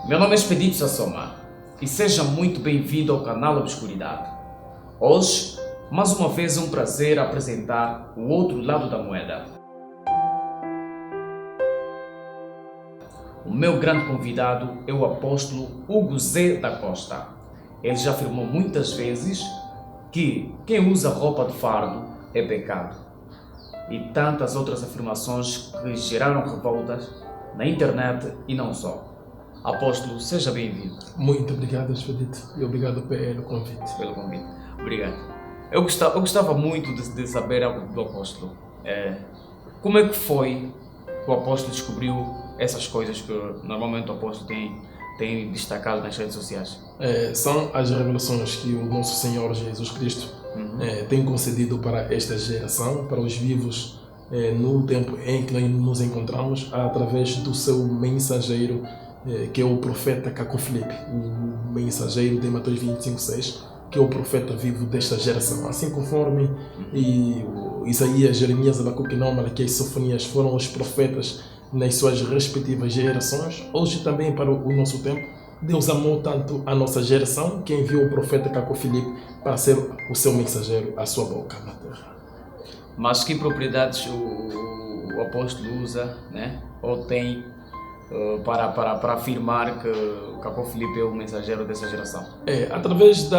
Meu nome é Expedito Sassoma e seja muito bem-vindo ao canal Obscuridade. Hoje, mais uma vez, é um prazer apresentar o outro lado da moeda. O meu grande convidado é o apóstolo Hugo Zé da Costa. Ele já afirmou muitas vezes que quem usa roupa de fardo é pecado. E tantas outras afirmações que geraram revoltas na internet e não só. Apóstolo, seja bem-vindo. Muito obrigado, Expedito, e obrigado pelo convite. Obrigado. Eu gostava muito de saber algo do apóstolo. Como é que foi que o apóstolo descobriu essas coisas que normalmente o apóstolo tem destacado nas redes sociais? São as revelações que o nosso Senhor Jesus Cristo tem concedido para esta geração, para os vivos, no tempo em que nos encontramos, através do seu mensageiro, que é o profeta Caco Filipe, o mensageiro de Mateus 25:6, que é o profeta vivo desta geração. Assim conforme Isaías, Jeremias, Abacuque, Malaquias e Sofonias foram os profetas nas suas respectivas gerações, hoje também para o nosso tempo, Deus amou tanto a nossa geração que enviou o profeta Caco Filipe para ser o seu mensageiro à sua boca na terra. Mas que propriedades o apóstolo usa, né? Ou tem para afirmar que Caco Filipe é o mensageiro dessa geração? Através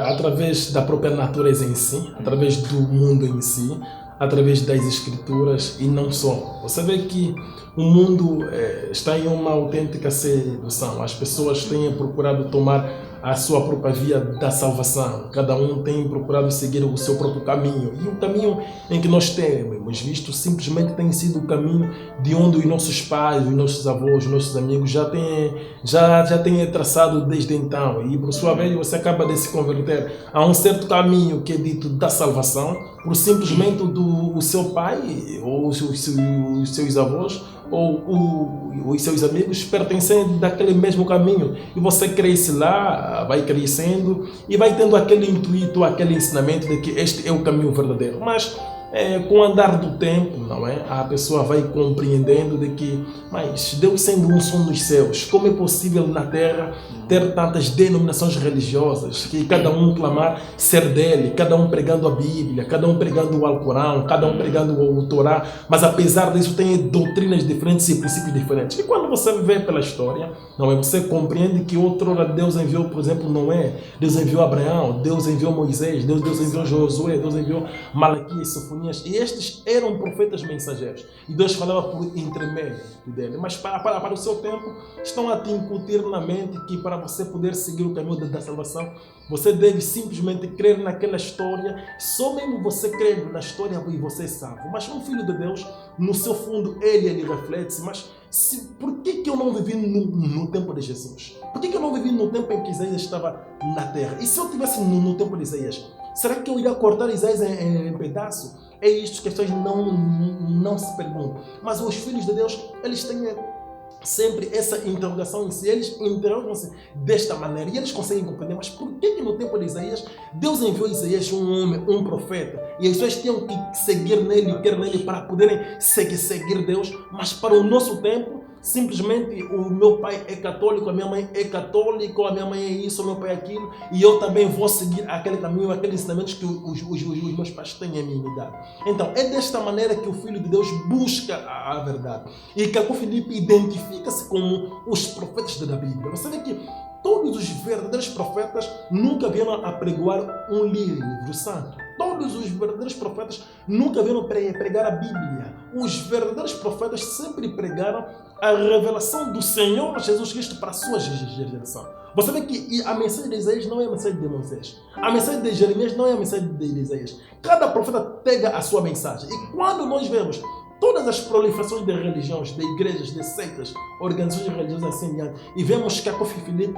através da própria natureza em si, através do mundo em si, através das escrituras e não só. Você vê que o mundo está em uma autêntica sedução. As pessoas têm procurado tomar a sua própria via da salvação. Cada um tem procurado seguir o seu próprio caminho. E o caminho em que nós temos visto simplesmente tem sido o caminho de onde os nossos pais, os nossos avós, os nossos amigos já têm traçado desde então. E por sua vez você acaba de se converter a um certo caminho que é dito da salvação, por simplesmente o seu pai ou os seus avós ou os seus amigos pertencem daquele mesmo caminho, e você cresce lá, vai crescendo e vai tendo aquele intuito, aquele ensinamento de que este é o caminho verdadeiro. Mas com o andar do tempo, não é? A pessoa vai compreendendo de que, mas Deus sendo um som dos céus, como é possível na terra ter tantas denominações religiosas, que cada um clamar ser dele, cada um pregando a Bíblia, cada um pregando o Alcorão, cada um pregando o Torá, mas apesar disso tem doutrinas diferentes e princípios diferentes. E quando você vê pela história, não é? Você compreende que outrora Deus enviou, por exemplo, Noé, Deus enviou Abraão, Deus enviou Moisés, Deus enviou Josué, Deus enviou Malaquias, Sofonias, e estes eram profetas mensageiros, e Deus falava por intermédio dele. Mas para o seu tempo, estão a te incutir na mente que para você poder seguir o caminho da salvação, você deve simplesmente crer naquela história. Só mesmo você crendo na história e você é salvo. Mas um filho de Deus, no seu fundo, ele reflete-se, mas por que eu não vivi no tempo de Jesus? Por que eu não vivi no tempo em que Isaías estava na terra? E se eu estivesse no tempo de Isaías, será que eu iria cortar Isaías em pedaços? É isto que as pessoas não se perguntam. Mas os filhos de Deus, eles têm sempre essa interrogação em si. Eles interrogam-se desta maneira e eles conseguem compreender. Mas por que no tempo de Isaías, Deus enviou Isaías um homem, um profeta, e as pessoas tinham que seguir nele e crer nele para poderem seguir Deus? Mas para o nosso tempo, simplesmente o meu pai é católico, a minha mãe é católica, a minha mãe é isso, o meu pai é aquilo, e eu também vou seguir aquele caminho, aqueles ensinamentos que os meus pais têm a minha idade. Então é desta maneira que o Filho de Deus busca a verdade. E Caco Filipe identifica-se como os profetas da Bíblia. Você vê que todos os verdadeiros profetas nunca vieram a pregoar um livro santo. Todos os verdadeiros profetas nunca vieram pregar a Bíblia. Os verdadeiros profetas sempre pregaram a revelação do Senhor Jesus Cristo para a sua geração. Você vê que a mensagem de Isaías não é a mensagem de Moisés. A mensagem de Jeremias não é a mensagem de Isaías. Cada profeta pega a sua mensagem. E quando nós vemos todas as proliferações de religiões, de igrejas, de seitas, organizações religiosas assim diante, e vemos Caco Filipe,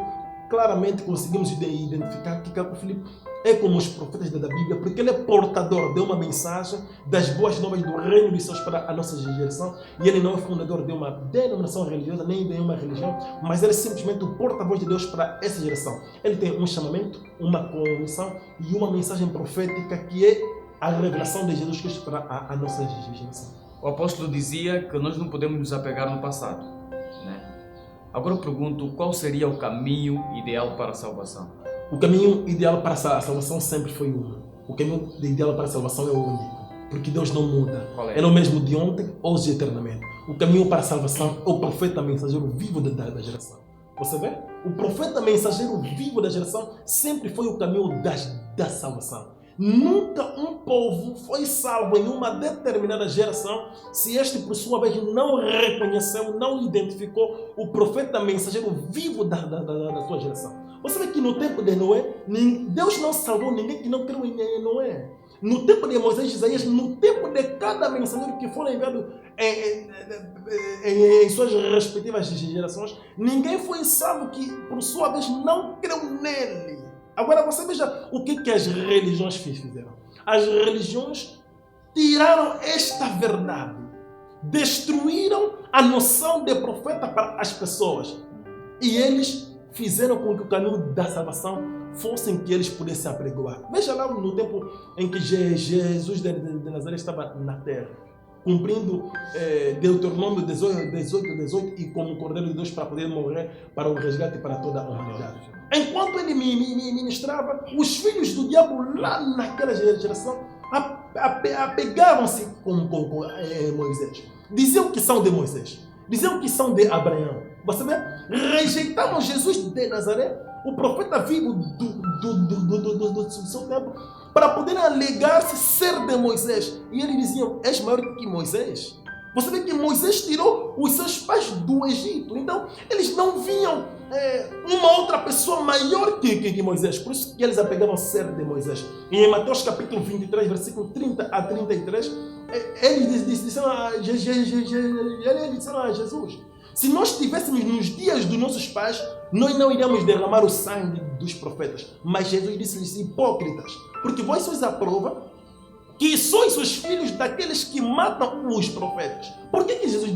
claramente conseguimos identificar que Caco Filipe é como os profetas da Bíblia, porque ele é portador de uma mensagem das boas novas do reino dos céus para a nossa geração, e ele não é fundador de uma denominação religiosa, nem de uma religião, mas ele é simplesmente o porta-voz de Deus para essa geração. Ele tem um chamamento, uma comissão e uma mensagem profética que é a revelação de Jesus Cristo para a nossa geração. O apóstolo dizia que nós não podemos nos apegar no passado, né? Agora eu pergunto, qual seria o caminho ideal para a salvação? O caminho ideal para a salvação sempre foi um. O caminho ideal para a salvação é o único. Porque Deus não muda. Qual é? Ele é o mesmo de ontem, hoje e eternamente. O caminho para a salvação é o profeta mensageiro vivo da geração. Você vê? O profeta mensageiro vivo da geração sempre foi o caminho da salvação. Nunca um povo foi salvo em uma determinada geração se este, por sua vez, não reconheceu, não identificou o profeta mensageiro vivo da sua geração. Você vê que no tempo de Noé, Deus não salvou ninguém que não creu em Noé. No tempo de Moisés e Isaías, no tempo de cada mensageiro que foi enviado em suas respectivas gerações, ninguém foi salvo que, por sua vez, não creu nele. Agora você veja o que as religiões fizeram. As religiões tiraram esta verdade, destruíram a noção de profeta para as pessoas e eles fizeram com que o caminho da salvação fossem que eles pudessem apregoar. Veja lá no tempo em que Jesus de Nazaré estava na terra, cumprindo Deuteronômio 18, e como Cordeiro de Deus para poder morrer para o resgate para toda a humanidade. Enquanto ele ministrava, os filhos do diabo lá naquela geração apegavam-se com Moisés. Diziam que são de Moisés. Diziam que são de Abraão. Você vê? Rejeitavam Jesus de Nazaré, o profeta vivo do seu tempo, para poder alegar-se ser de Moisés. E eles diziam, és maior que Moisés? Você vê que Moisés tirou os seus pais do Egito. Então, eles não viam uma outra pessoa maior que Moisés. Por isso que eles apegavam a ser de Moisés. E em Mateus capítulo 23, versículo 30 a 33, eles disseram a Jesus, se nós estivéssemos nos dias dos nossos pais, nós não iríamos derramar o sangue dos profetas. Mas Jesus disse-lhes, hipócritas, porque vós sois a prova que sois os filhos daqueles que matam os profetas. Por que Jesus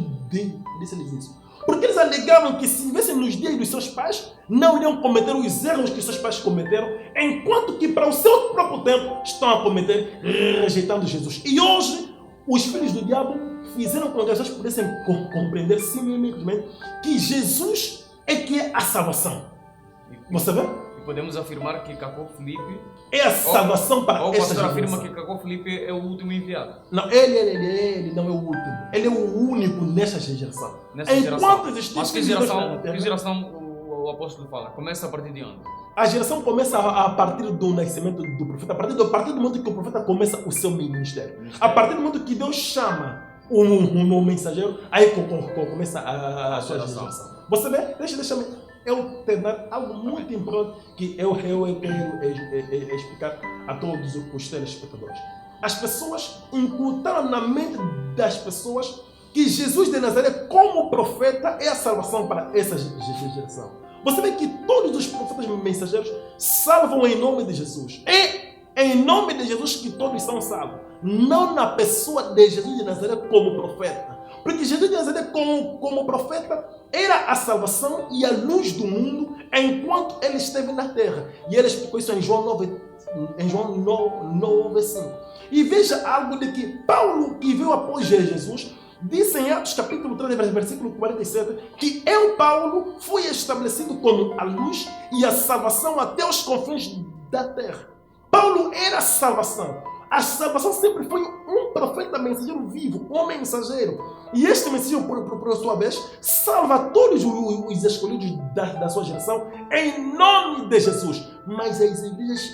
disse-lhes isso? Porque eles alegavam que se vivessem nos dias dos seus pais, não iriam cometer os erros que seus pais cometeram, enquanto que para o seu próprio tempo estão a cometer, rejeitando Jesus. E hoje, os filhos do diabo fizeram com que as pessoas pudessem compreender simplesmente que Jesus é que é a salvação. Você vê? Podemos afirmar que Cacó Filipe é a salvação para esta geração. Ou o pastor afirma que Cacó Filipe é o último enviado? Não, ele não é o último. Ele é o único nessa geração. Mas que geração o apóstolo fala? Começa a partir de onde? A geração começa a partir do nascimento do profeta. A partir do momento que o profeta começa o seu ministério. A partir do momento que Deus chama um mensageiro, aí começa a sua geração. Você vê? Deixa-me eu terminar algo muito importante que eu quero explicar a todos os telespectadores. As pessoas incutaram na mente das pessoas que Jesus de Nazaré, como profeta, é a salvação para essa geração. Você vê que todos os profetas mensageiros salvam em nome de Jesus. É em nome de Jesus que todos são salvos. Não na pessoa de Jesus de Nazaré como profeta. Porque Jesus de Nazaré como profeta era a salvação e a luz do mundo enquanto ele esteve na terra. E ele explicou isso em João 9:5. E veja algo de que Paulo, que veio após Jesus, disse em Atos capítulo 3, versículo 47, que eu, Paulo, fui estabelecido como a luz e a salvação até os confins da terra. Paulo era a salvação. A salvação sempre foi um profeta mensageiro vivo, um mensageiro. E este mensageiro, por sua vez, salva todos os escolhidos da sua geração em nome de Jesus. Mas as igrejas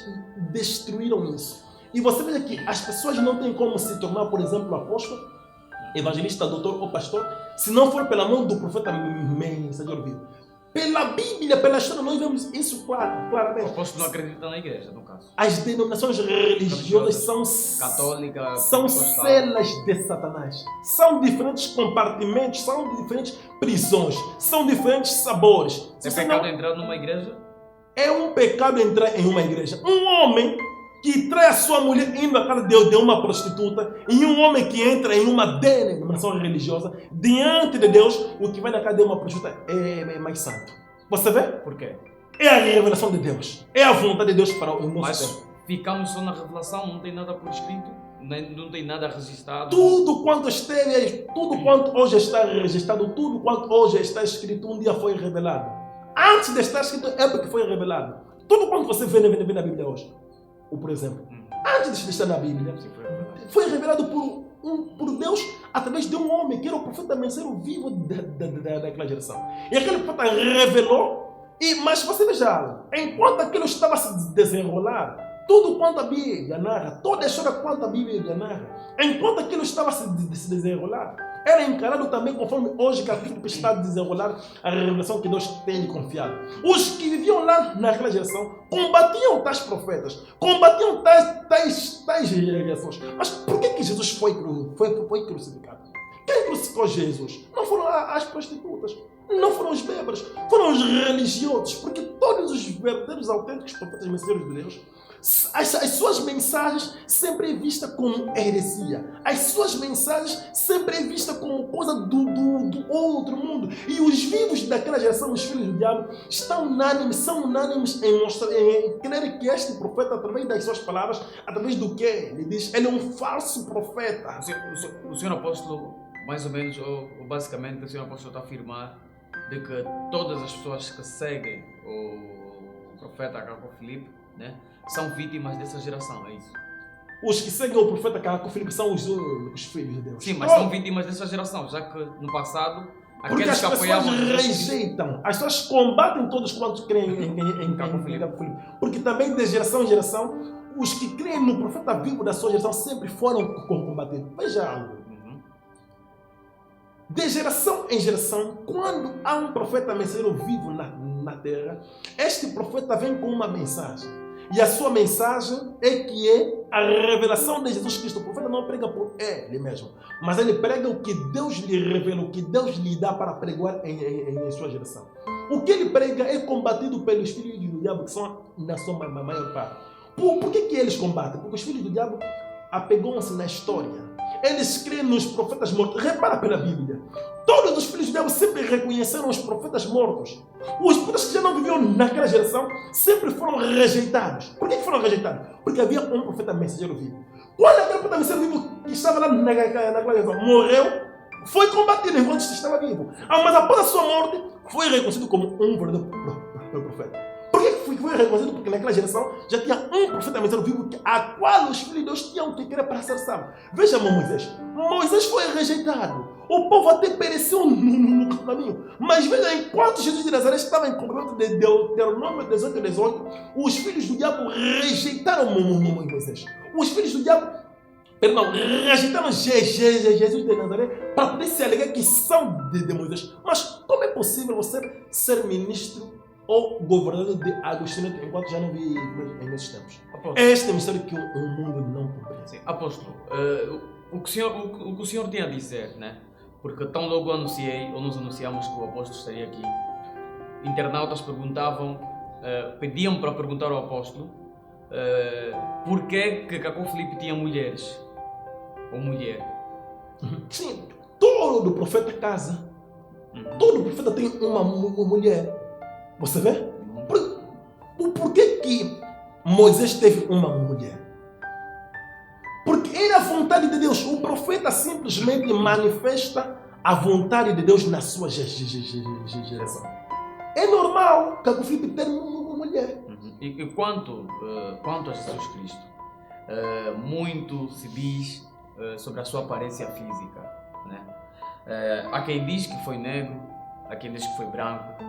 destruíram isso. E você veja que as pessoas não têm como se tornar, por exemplo, apóstolo, evangelista, doutor ou pastor, se não for pela mão do profeta mensageiro vivo. Pela Bíblia, pela história, nós vemos isso claramente. O apóstolo não acredita na igreja, no caso. As denominações religiosas são católica, são celas de Satanás. São diferentes compartimentos, são diferentes prisões, são diferentes sabores. É pecado entrar numa igreja? É um pecado entrar em uma igreja. Um homem que trai a sua mulher indo à casa de uma prostituta, e um homem que entra em uma denominação religiosa, diante de Deus, o que vai na casa de uma prostituta é mais santo. Você vê? Por quê? É a revelação de Deus. É a vontade de Deus para o nosso Mas tempo. ficamos só na revelação, não tem nada por escrito? não tem nada registrado. Tudo quanto esteve, tudo quanto hoje está registrado, tudo quanto hoje está escrito, um dia foi revelado. Antes de estar escrito, é porque foi revelado. Tudo quanto você vê na Bíblia hoje, ou por exemplo, antes de estar na Bíblia, foi revelado por Deus através de um homem que era o profeta mensageiro vivo daquela geração. E aquele profeta revelou, mas você veja algo, enquanto aquilo estava a se desenrolar, tudo quanto a Bíblia narra, toda a história quanto a Bíblia narra, enquanto aquilo estava a se desenrolar, era encarado também conforme hoje que aquilo está a desenrolar a revelação que Deus tem lhe confiado. Os que viviam lá naquela geração combatiam tais profetas, combatiam tais gerações. Mas por que Jesus foi crucificado? Quem crucificou Jesus? Não foram as prostitutas, não foram os bêbados, foram os religiosos, porque todos os verdadeiros autênticos profetas mensageiros de Deus, as suas mensagens sempre é vista como heresia. As suas mensagens sempre é vista como coisa do outro mundo. E os vivos daquela geração, os filhos do diabo, são unânimes em crer que este profeta, através das suas palavras, através do que ele diz, ele é um falso profeta. O senhor apóstolo, mais ou menos, ou basicamente, o senhor apóstolo está a afirmar de que todas as pessoas que seguem o profeta Cacó Filipe, né, são vítimas dessa geração, é isso? Os que seguem o profeta Cacó Filipe são os filhos de Deus. Sim, mas são vítimas dessa geração, já que no passado, porque as pessoas rejeitam, as pessoas combatem todos quantos creem em Cacó Filipe. Porque também de geração em geração, os que creem no profeta vivo da sua geração sempre foram combatidos. Veja algo. De geração em geração, quando há um profeta mensageiro vivo na terra, este profeta vem com uma mensagem. E a sua mensagem é a revelação de Jesus Cristo. O profeta não prega por ele mesmo, mas ele prega o que Deus lhe revela, o que Deus lhe dá para pregar em sua geração. O que ele prega é combatido pelos filhos do diabo, que são na sua maior parte. Por que eles combatem? Porque os filhos do diabo apegam-se na história. Eles creem nos profetas mortos. Repara pela Bíblia. Todos os filhos de Deus sempre reconheceram os profetas mortos. Os profetas que já não viviam naquela geração sempre foram rejeitados. Por que foram rejeitados? Porque havia um profeta mensageiro vivo. Quando aquele profeta mensageiro vivo que estava lá naquela geração morreu, foi combatido enquanto estava vivo. Mas após a sua morte, foi reconhecido como um verdadeiro profeta. Por que foi reconhecido? Porque naquela geração já tinha um profeta mensageiro vivo a qual os filhos de Deus tinham que querer para ser salvos. Veja Moisés. Moisés foi rejeitado. O povo até pereceu no caminho. Mas veja, enquanto Jesus de Nazaré estava em cumprimento de Deuteronômio 18, os filhos do diabo rejeitaram Moisés. Os filhos do diabo rejeitaram Jesus de Nazaré para poder se alegar que são de Moisés. Mas como é possível você ser ministro ou governador de Agostinho enquanto já não vi em nesses tempos? Apóstolo. Este é o mistério que o mundo não compreende. Apóstolo, o que o senhor tinha a dizer, né? Porque tão logo anunciei, ou nos anunciamos que o apóstolo estaria aqui, internautas perguntavam, pediam para perguntar ao apóstolo por que Cacó Filipe tinha mulheres, ou mulher. Sim, todo profeta casa. Todo profeta tem uma mulher. Você vê? Por que Moisés teve uma mulher? Porque era a vontade de Deus. O profeta simplesmente manifesta a vontade de Deus na sua geração. É normal Cacó Filipe ter uma mulher. E quanto a Jesus Cristo, muito se diz sobre a sua aparência física, né? Há quem diz que foi negro, há quem diz que foi branco.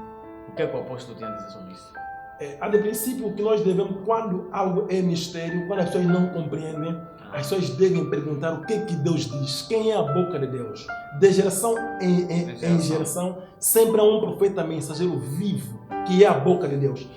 O que é que o apóstolo tem a dizer sobre isso? De princípio, o que nós devemos, quando algo é mistério, quando as pessoas não compreendem, as pessoas devem perguntar o que Deus diz, quem é a boca de Deus. De geração em geração, sempre há um profeta mensageiro vivo, que é a boca de Deus.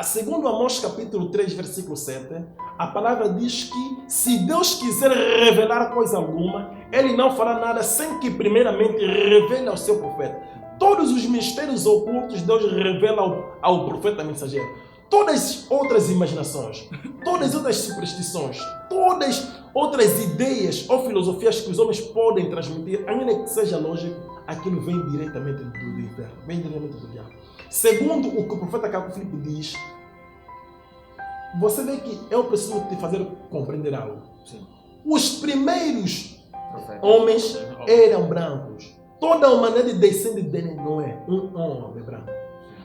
Segundo Amós capítulo 3, versículo 7, a palavra diz que se Deus quiser revelar coisa alguma, Ele não fará nada sem que primeiramente revele ao seu profeta. Todos os mistérios ocultos Deus revela ao profeta mensageiro. Todas as outras imaginações, todas as outras superstições, todas as outras ideias ou filosofias que os homens podem transmitir, ainda que seja lógico, aquilo vem diretamente do inferno, vem diretamente do diabo. Segundo o que o profeta Cacó Filipe diz, você vê que eu preciso te fazer compreender algo. Sim. Os primeiros Profeta. homens eram brancos. Toda a humanidade descende de Noé, um homem branco.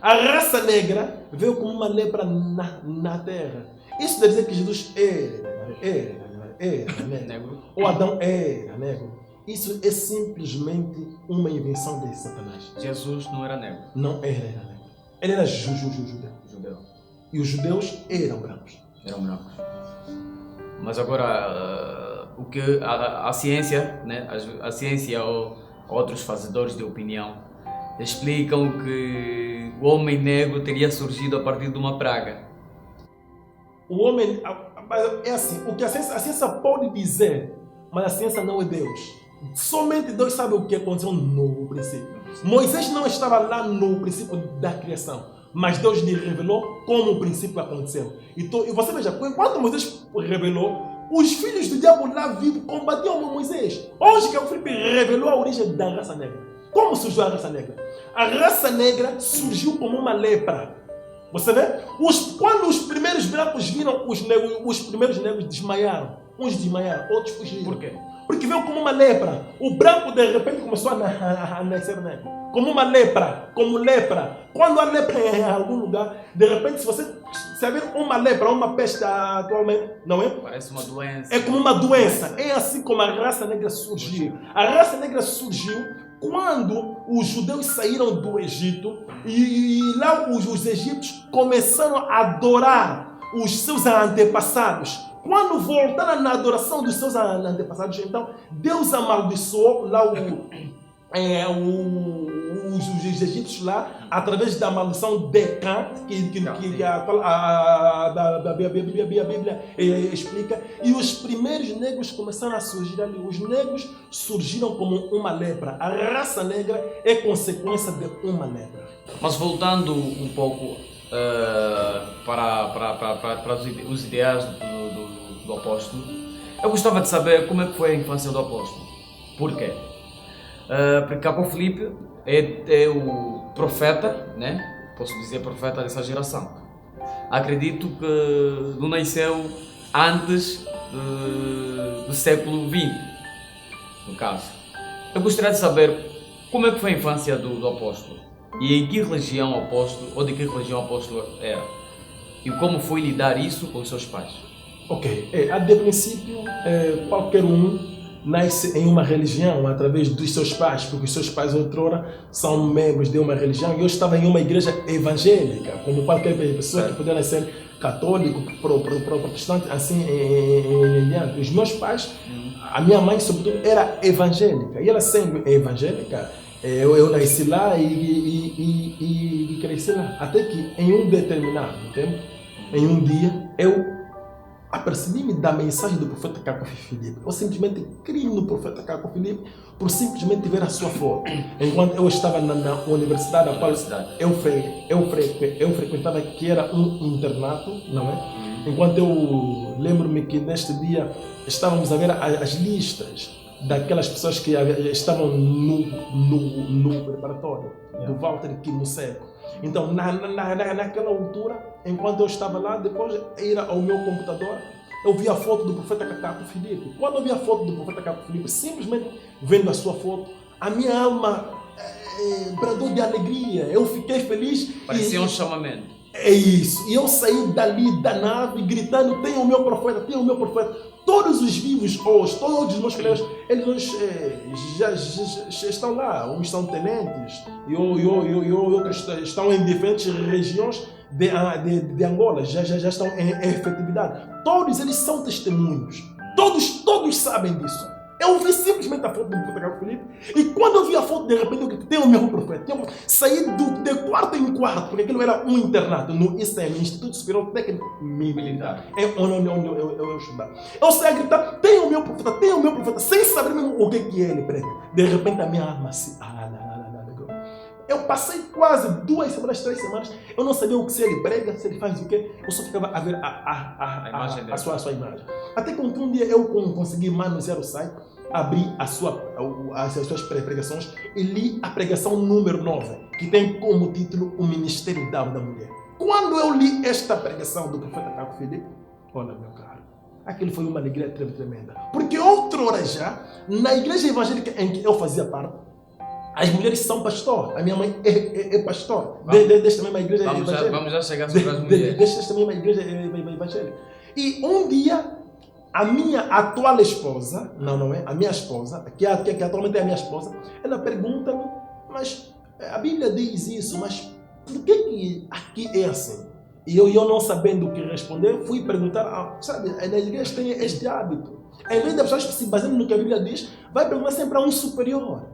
A raça negra veio como uma lepra na terra. Isso quer dizer que Jesus era negro. Ou Adão era negro. Isso é simplesmente uma invenção de Satanás. Jesus não era negro. Não era negro. Ele era judeu. Judeu. E os judeus eram brancos. Eram brancos. Mas agora, o que a ciência, né? A ciência ou outros fazedores de opinião explicam que o homem negro teria surgido a partir de uma praga. O homem, é assim, o que a ciência pode dizer, mas a ciência não é Deus. Somente Deus sabe o que aconteceu no princípio. Moisés não estava lá no princípio da criação, mas Deus lhe revelou como o princípio aconteceu. Então, e você veja, enquanto Moisés revelou, os filhos do diabo lá vivos combatiam Moisés. Hoje que o Filipe revelou a origem da raça negra. Como surgiu a raça negra? A raça negra surgiu como uma lepra. Você vê? Quando os primeiros brancos viram os negros, os primeiros negros desmaiaram. Uns desmaiaram, outros fugiram. Por quê? Porque veio como uma lepra. O branco de repente começou a nascer negro. Como uma lepra, como lepra. Quando há lepra em algum lugar, de repente, se você saber uma lepra, uma peste atualmente, não é? Parece uma doença. É como uma doença. É assim como a raça negra surgiu. A raça negra surgiu quando os judeus saíram do Egito e lá os egípcios começaram a adorar os seus antepassados. Quando voltaram na adoração dos seus antepassados, então Deus amaldiçoou lá os egípcios lá, através da maldição de Cã, que a Bíblia explica, e os primeiros negros começaram a surgir ali. Os negros surgiram como uma lepra. A raça negra é consequência de uma lepra. Mas voltando um pouco para os ideais do apóstolo, eu gostava de saber como é que foi a infância do apóstolo. Por quê? Porque Cabo Filipe é o profeta, né? Posso dizer profeta dessa geração. Acredito que não nasceu antes do século XX, no caso. Eu gostaria de saber como é que foi a infância do apóstolo e em que religião o apóstolo, ou de que religião o apóstolo era, e como foi lidar isso com os seus pais. Ok, de princípio, qualquer um nasce em uma religião através dos seus pais, porque os seus pais outrora são membros de uma religião. Eu estava em uma igreja evangélica, como qualquer pessoa que podia nascer católico, protestante, assim em diante. Os meus pais, a minha mãe sobretudo, era evangélica, e ela sendo evangélica, eu nasci lá e cresci lá. Até que em um determinado tempo, em um dia, eu apercebi-me da mensagem do profeta Caco Filipe. Eu simplesmente criei no profeta Caco Filipe por simplesmente ver a sua foto. Enquanto eu estava na universidade, a qual eu frequentava, que era um internato, não é? Enquanto eu lembro-me que neste dia estávamos a ver as listas daquelas pessoas que estavam no preparatório do Walter Quimoseco. Então, naquela altura, enquanto eu estava lá, depois de ir ao meu computador, eu vi a foto do profeta Caco Filipe. Quando eu vi a foto do profeta Caco Filipe, simplesmente vendo a sua foto, a minha alma bradou de alegria. Eu fiquei feliz. Parecia um chamamento. É isso. E eu saí dali da nave gritando: tem o meu profeta, tem o meu profeta. Todos os vivos hoje, todos os meus colegas, eles hoje já estão lá. Uns são tenentes e outros estão em diferentes regiões de Angola, já estão em efetividade. Todos eles são testemunhos. Todos sabem disso. Eu vi simplesmente a foto do profeta Caco Filipe, e quando eu vi a foto, de repente eu gritei: tem o meu profeta. Saí de quarto em quarto, porque aquilo era um internato no ICM, Instituto Superior Técnico Militar, onde eu estudava. Eu saí a gritar: tem o meu profeta, tem o meu profeta, sem saber mesmo o que ele prega. De repente a minha alma se alegrou. Eu passei quase 2 semanas, 3 semanas, eu não sabia se ele prega, se ele faz o quê. Eu só ficava a ver a sua imagem. Até que um dia eu consegui manusear o site, abri as suas pregações e li a pregação número 9, que tem como título O Ministério da Mulher. Quando eu li esta pregação do profeta Caco Filipe, olha, meu caro, Aquilo foi uma alegria tremenda. Porque outrora já, na igreja evangélica em que eu fazia parte, as mulheres são pastor. A minha mãe é pastor. Desta mesma igreja evangélica. Vamos já chegar sobre as mulheres. Desta mesma igreja evangélica. E um dia, a minha atual esposa, não é? A minha esposa, que atualmente é a minha esposa, ela pergunta-me, mas a Bíblia diz isso, mas por que aqui é assim? E eu não sabendo o que responder, fui perguntar, sabe, na igreja tem este hábito. Em vez das pessoas que se baseiam no que a Bíblia diz, vai perguntar sempre a um superior.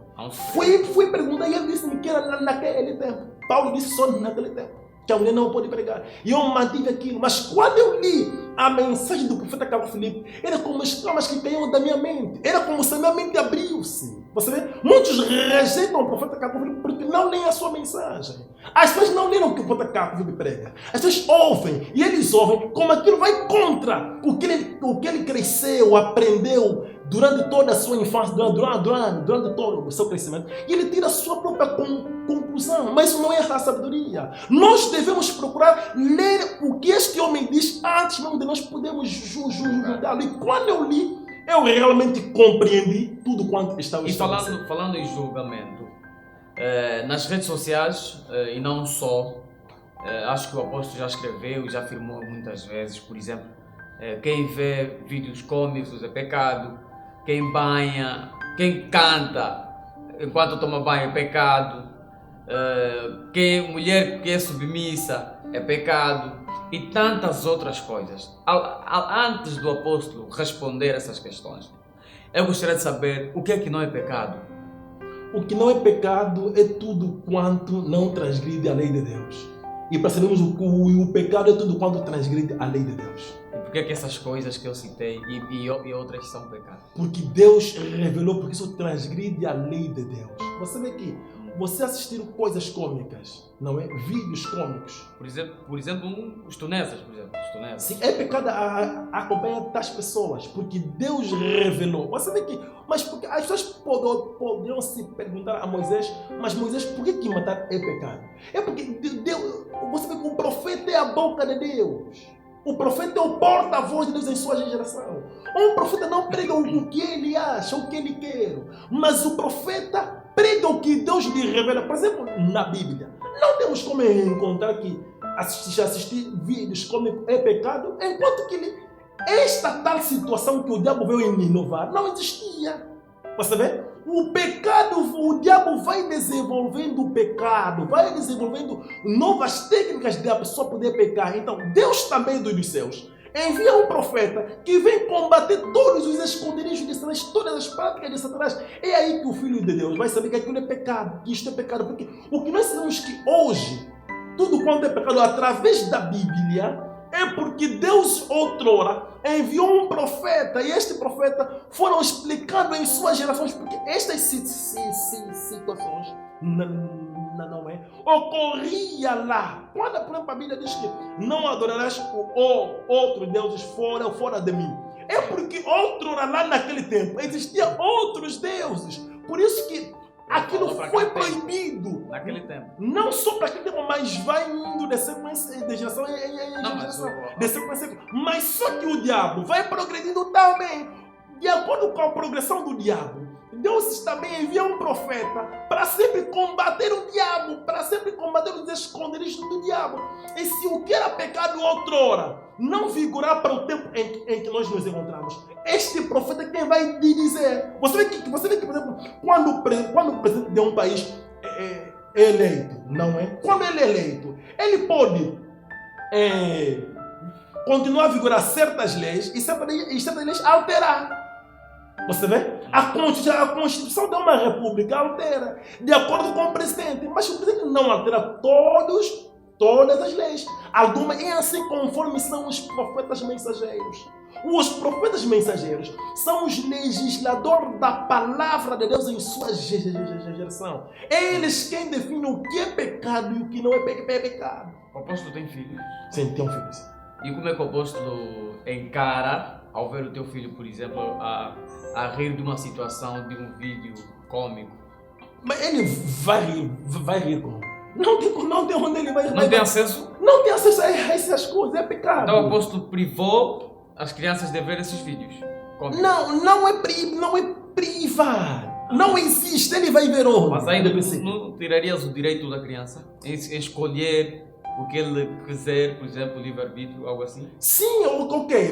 Fui perguntar e ele disse-me que era naquele tempo. Paulo disse só naquele tempo, que a mulher não pode pregar. E eu mantive aquilo. Mas quando eu li a mensagem do profeta Cabo Filipe, era como escamas que caíam da minha mente. Era como se a minha mente abriu-se. Você vê? Muitos rejeitam o profeta Cabo Filipe porque não leem a sua mensagem. As pessoas não leram o que o profeta Cabo Filipe prega. As pessoas ouvem, e eles ouvem como aquilo vai contra o que ele cresceu, aprendeu durante toda a sua infância, durante todo o seu crescimento. E ele tira a sua própria conclusão. Mas isso não é a sabedoria. Nós devemos procurar ler o que este homem diz antes mesmo de nós podermos julgá-lo. E quando eu li, eu realmente compreendi tudo quanto estava escrito. E falando em julgamento, nas redes sociais, e não só, acho que o apóstolo já escreveu e já afirmou muitas vezes, por exemplo, quem vê vídeos cômicos é pecado, quem banha, quem canta enquanto toma banho é pecado, mulher que é submissa é pecado, e tantas outras coisas. Antes do apóstolo responder essas questões, eu gostaria de saber o que é que não é pecado. O que não é pecado é tudo quanto não transgride a lei de Deus. E percebemos o pecado é tudo quanto transgride a lei de Deus. E por que é que essas coisas que eu citei e outras são pecado? Porque Deus revelou, porque isso transgride a lei de Deus. Você vê que você assistir coisas cômicas, não é? Vídeos cômicos. Por exemplo, os tunesas, Sim, é pecado a acompanhar das pessoas, porque Deus revelou. Você vê que, mas porque as pessoas poderiam se perguntar a Moisés, mas Moisés, por que matar é pecado? É porque Deus, você vê que o profeta é a boca de Deus. O profeta é o porta-voz de Deus em sua geração. Um profeta não prega o que ele acha, o que ele quer, mas o profeta prega o que Deus lhe revela. Por exemplo, na Bíblia, não temos como encontrar que assistir vídeos cômicos é pecado, enquanto que esta tal situação que o diabo veio inovar não existia. Você vê? O pecado, o diabo vai desenvolvendo o pecado, vai desenvolvendo novas técnicas de a pessoa poder pecar. Então, Deus também dos céus envia um profeta que vem combater todos os esconderijos de Satanás, todas as práticas de Satanás. É aí que o Filho de Deus vai saber que aquilo é pecado, que isto é pecado. Porque o que nós sabemos que hoje, tudo quanto é pecado através da Bíblia, é porque Deus outrora enviou um profeta, e este profeta foram explicando em suas gerações, porque estas situações não é? Ocorria lá. Quando, por exemplo, a Bíblia diz que não adorarás outros deuses fora de mim, é porque outrora lá naquele tempo existiam outros deuses. Por isso que aquilo foi proibido. Naquele tempo. Não só para aquele tempo, mas vai indo de sequência de geração em geração. Mas só que o diabo vai progredindo também. De acordo com a progressão do diabo, Deus também envia um profeta para sempre combater o diabo, para sempre combater os esconderijos do diabo. E se o que era pecado outrora não vigorar para o tempo em que nós nos encontramos, este profeta é quem vai dizer. Você vê que, por exemplo, quando o presidente de um país é eleito, não é? Quando ele é eleito, ele pode continuar a vigorar certas leis e certas leis alterar. Você vê? A Constituição de uma república altera de acordo com o presidente, mas o presidente não altera todas as leis. Algumas é assim conforme são os profetas mensageiros. Os profetas mensageiros são os legisladores da palavra de Deus em sua geração. É eles quem definem o que é pecado e o que não é pecado. O apóstolo tem filhos? Sim, tem um filho. E como é que o apóstolo encara ao ver o teu filho, por exemplo, a rir de uma situação, de um vídeo cômico? Mas ele vai rir como? Não tem onde ele vai. Não tem acesso? Não tem acesso a essas coisas, é pecado. Então o apóstolo privou as crianças de ver esses vídeos. Não é privado. Não existe, ele vai ver onde. Mas ainda não tirarias o direito da criança em escolher o que ele quiser, por exemplo, livre-arbítrio, algo assim? Sim, ok,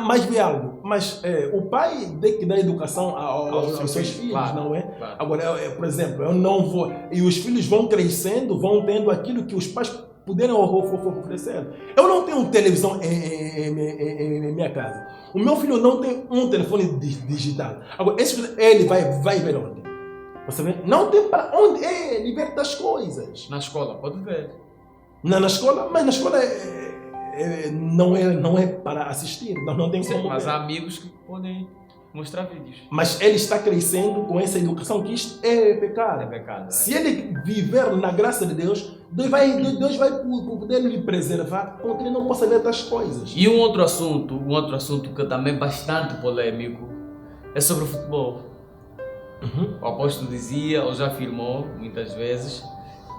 mas vê algo. Mas o pai tem que dar educação aos seus filhos, claro, não é? Claro. Agora, por exemplo, eu não vou. E os filhos vão crescendo, vão tendo aquilo que os pais puderam oferecer. Eu não tenho televisão em minha casa. O meu filho não tem um telefone digital. Agora, ele vai ver onde? Você vê? Não tem para onde ele ver das coisas. Na escola, pode ver. Na escola, mas na escola não é para assistir. Não tem como. Mas ver. há amigos que podem mostrar vídeos. Mas ele está crescendo com essa educação que isto é pecado. É pecado. Se ele viver na graça de Deus, Deus vai poder lhe preservar para que ele não possa ver das coisas. E um outro assunto que também é bastante polêmico é sobre o futebol. O apóstolo dizia, ou já afirmou muitas vezes,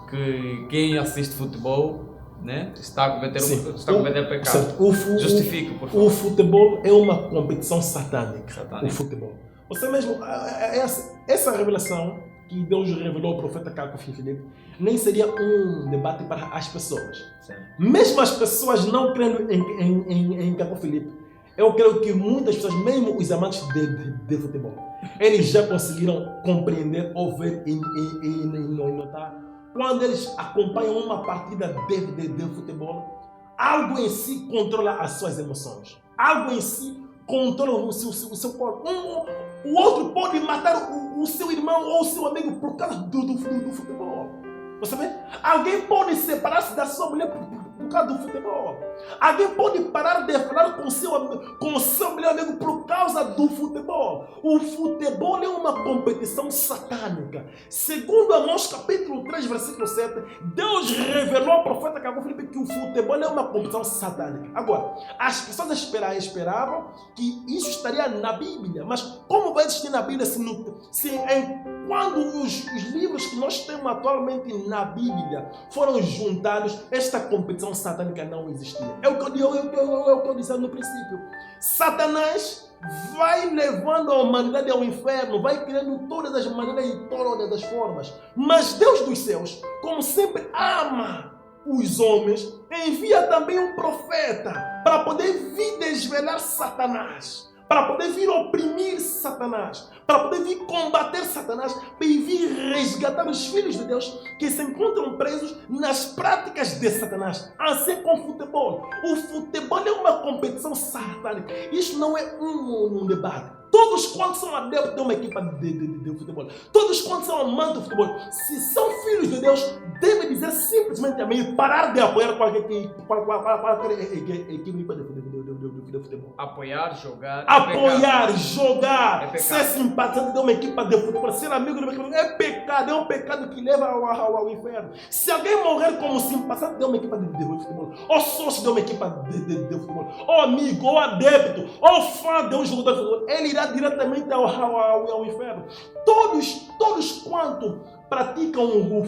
que quem assiste futebol, né, está a cometer pecado. Justifica, por favor. O futebol é uma competição satânica. O futebol. Você mesmo, essa revelação que Deus revelou ao profeta Caco Filipe nem seria um debate para as pessoas. Certo. Mesmo as pessoas não crendo em Caco Filipe, eu creio que muitas pessoas, mesmo os amantes de futebol, eles já conseguiram compreender ou ver e notar. Quando eles acompanham uma partida de futebol, algo em si controla as suas emoções. Algo em si controla o seu corpo. O outro pode matar o seu irmão ou o seu amigo por causa do futebol. Você vê? Alguém pode separar-se da sua mulher por causa do futebol. Alguém pode parar de falar com o seu melhor amigo por causa do futebol. O futebol é uma competição satânica. Segundo Amós capítulo 3, versículo 7, Deus revelou ao profeta Caco Filipe que o futebol é uma competição satânica. Agora, as pessoas esperavam que isso estaria na Bíblia. Mas como vai existir na Bíblia quando os livros que nós temos atualmente na Bíblia foram juntados, esta competição satânica não existia. É o que eu disse no princípio. Satanás vai levando a humanidade ao inferno, vai criando todas as maneiras e todas as formas. Mas Deus dos céus, como sempre ama os homens, envia também um profeta para poder vir desvelar Satanás, para poder vir oprimir Satanás, para poder vir combater Satanás, e vir resgatar os filhos de Deus que se encontram presos nas práticas de Satanás. Assim como o futebol. O futebol é uma competição satânica. Isso não é um debate. Todos quantos são adeptos de uma equipa de futebol, todos quantos são amantes do futebol, se são filhos de Deus, devem dizer simplesmente amém e parar de apoiar qualquer equipe de futebol. Apoiar, jogar. Ser simpatizante de uma equipa de futebol, ser amigo de uma equipa é pecado, é um pecado que leva ao inferno. Se alguém morrer como simpatizante de uma equipa de futebol, ou sócio de uma equipa de futebol, ou amigo, ou adepto, ou fã de um jogador de futebol, ele irá diretamente ao inferno. Todos quanto praticam o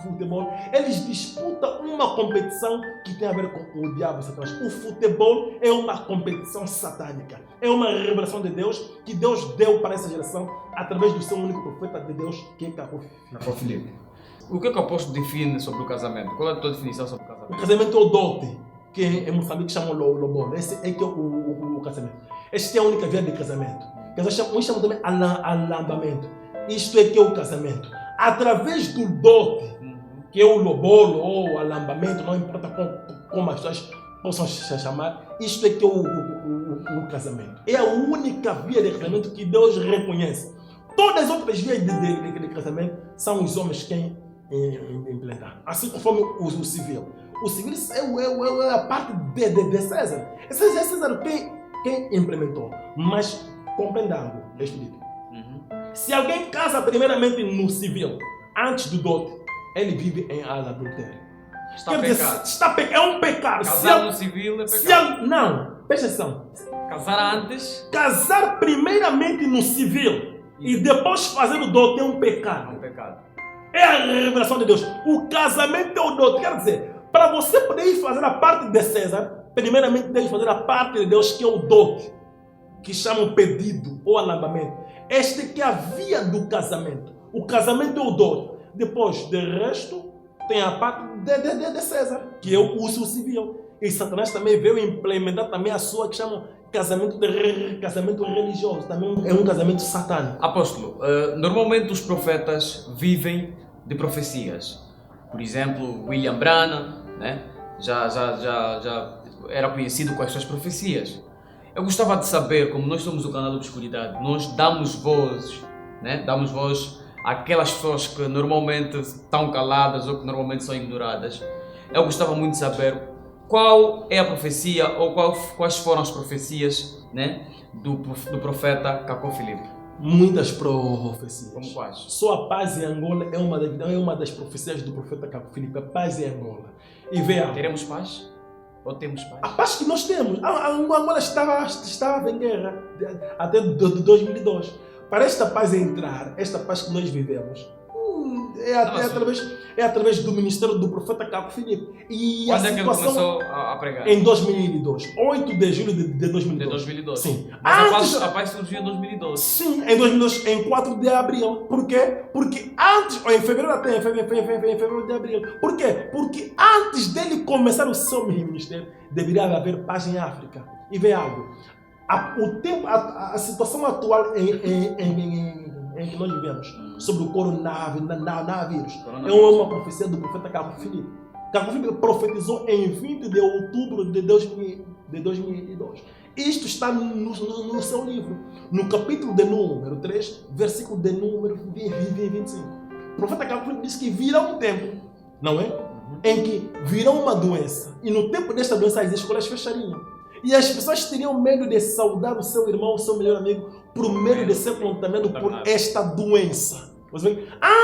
futebol, eles disputam uma competição que tem a ver com o diabo Satanás. O futebol é uma competição satânica. É uma revelação de Deus que Deus deu para essa geração através do seu único profeta de Deus, que é Caco Filipe. O que o apóstolo define sobre o casamento? Qual é a tua definição sobre o casamento? O casamento é o dote, que em Moçambique chamam lobono. Esse é que é o casamento. Esta é a única via de casamento. Uns chamam também alambamento. Isto é que é o casamento. Através do dote, que é o lobolo ou alambamento, não importa como as pessoas possam chamar, isto é que é o casamento. É a única via de casamento que Deus reconhece. Todas as outras vias de casamento são os homens quem implementar. Assim conforme o civil. O civil é a parte de César. É César quem implementou. Mas compreenda algo, explico. Se alguém casa primeiramente no civil, antes do dote, ele vive em adultério. É um pecado. Casar no civil é pecado. Não, presta atenção. Casar antes? Casar primeiramente no civil e depois fazer o dote é um pecado. É um pecado. É a revelação de Deus. O casamento é o dote. Quer dizer, para você poder ir fazer a parte de César, primeiramente deve fazer a parte de Deus, que é o dote, que chamam pedido ou alambamento. Este que é a via do casamento. O casamento é o dote. Depois, de resto, tem a parte de César, que é o uso civil. E Satanás também veio implementar também a sua, que chamam casamento religioso. Também é um casamento satânico. Apóstolo, normalmente os profetas vivem de profecias. Por exemplo, William Branham, né? já era conhecido com as suas profecias. Eu gostava de saber, como nós somos o canal da Obscuridade, nós damos voz, né? Damos voz àquelas pessoas que normalmente estão caladas ou que normalmente são ignoradas. Eu gostava muito de saber qual é a profecia ou quais foram as profecias, né, do profeta Caco Filipe. Muitas profecias. Como quais? Só a paz em Angola é uma das profecias do profeta Caco Filipe. A paz em Angola. E veja, teremos paz? Ou temos paz? A paz que nós temos. A Angola estava em guerra até 2002. Para esta paz entrar, esta paz que nós vivemos, é através do ministério do profeta Caco Filipe. E quando é que ele começou a pregar? Em 2002. 8 de julho de 2002. De 2002? Sim. Mas a paz surgiu em 2012? Sim, em 2002, em 4 de abril. Por quê? Porque antes, ou em fevereiro até, em fevereiro de abril. Por quê? Porque antes dele começar o seu ministério, deveria haver paz em África. E vê algo. A situação atual em que nós vivemos, sobre o coronavírus, é uma profecia do profeta Caco Filipe. Caco Filipe profetizou em 20 de outubro de 2002. Isto está no seu livro, no capítulo de número 3, versículo de número 25. O profeta Caco Filipe diz que virá um tempo, não é? Em que virá uma doença, e no tempo desta doença as escolas fechariam. E as pessoas teriam medo de saudar o seu irmão, o seu melhor amigo, por medo de ser contaminado por esta doença.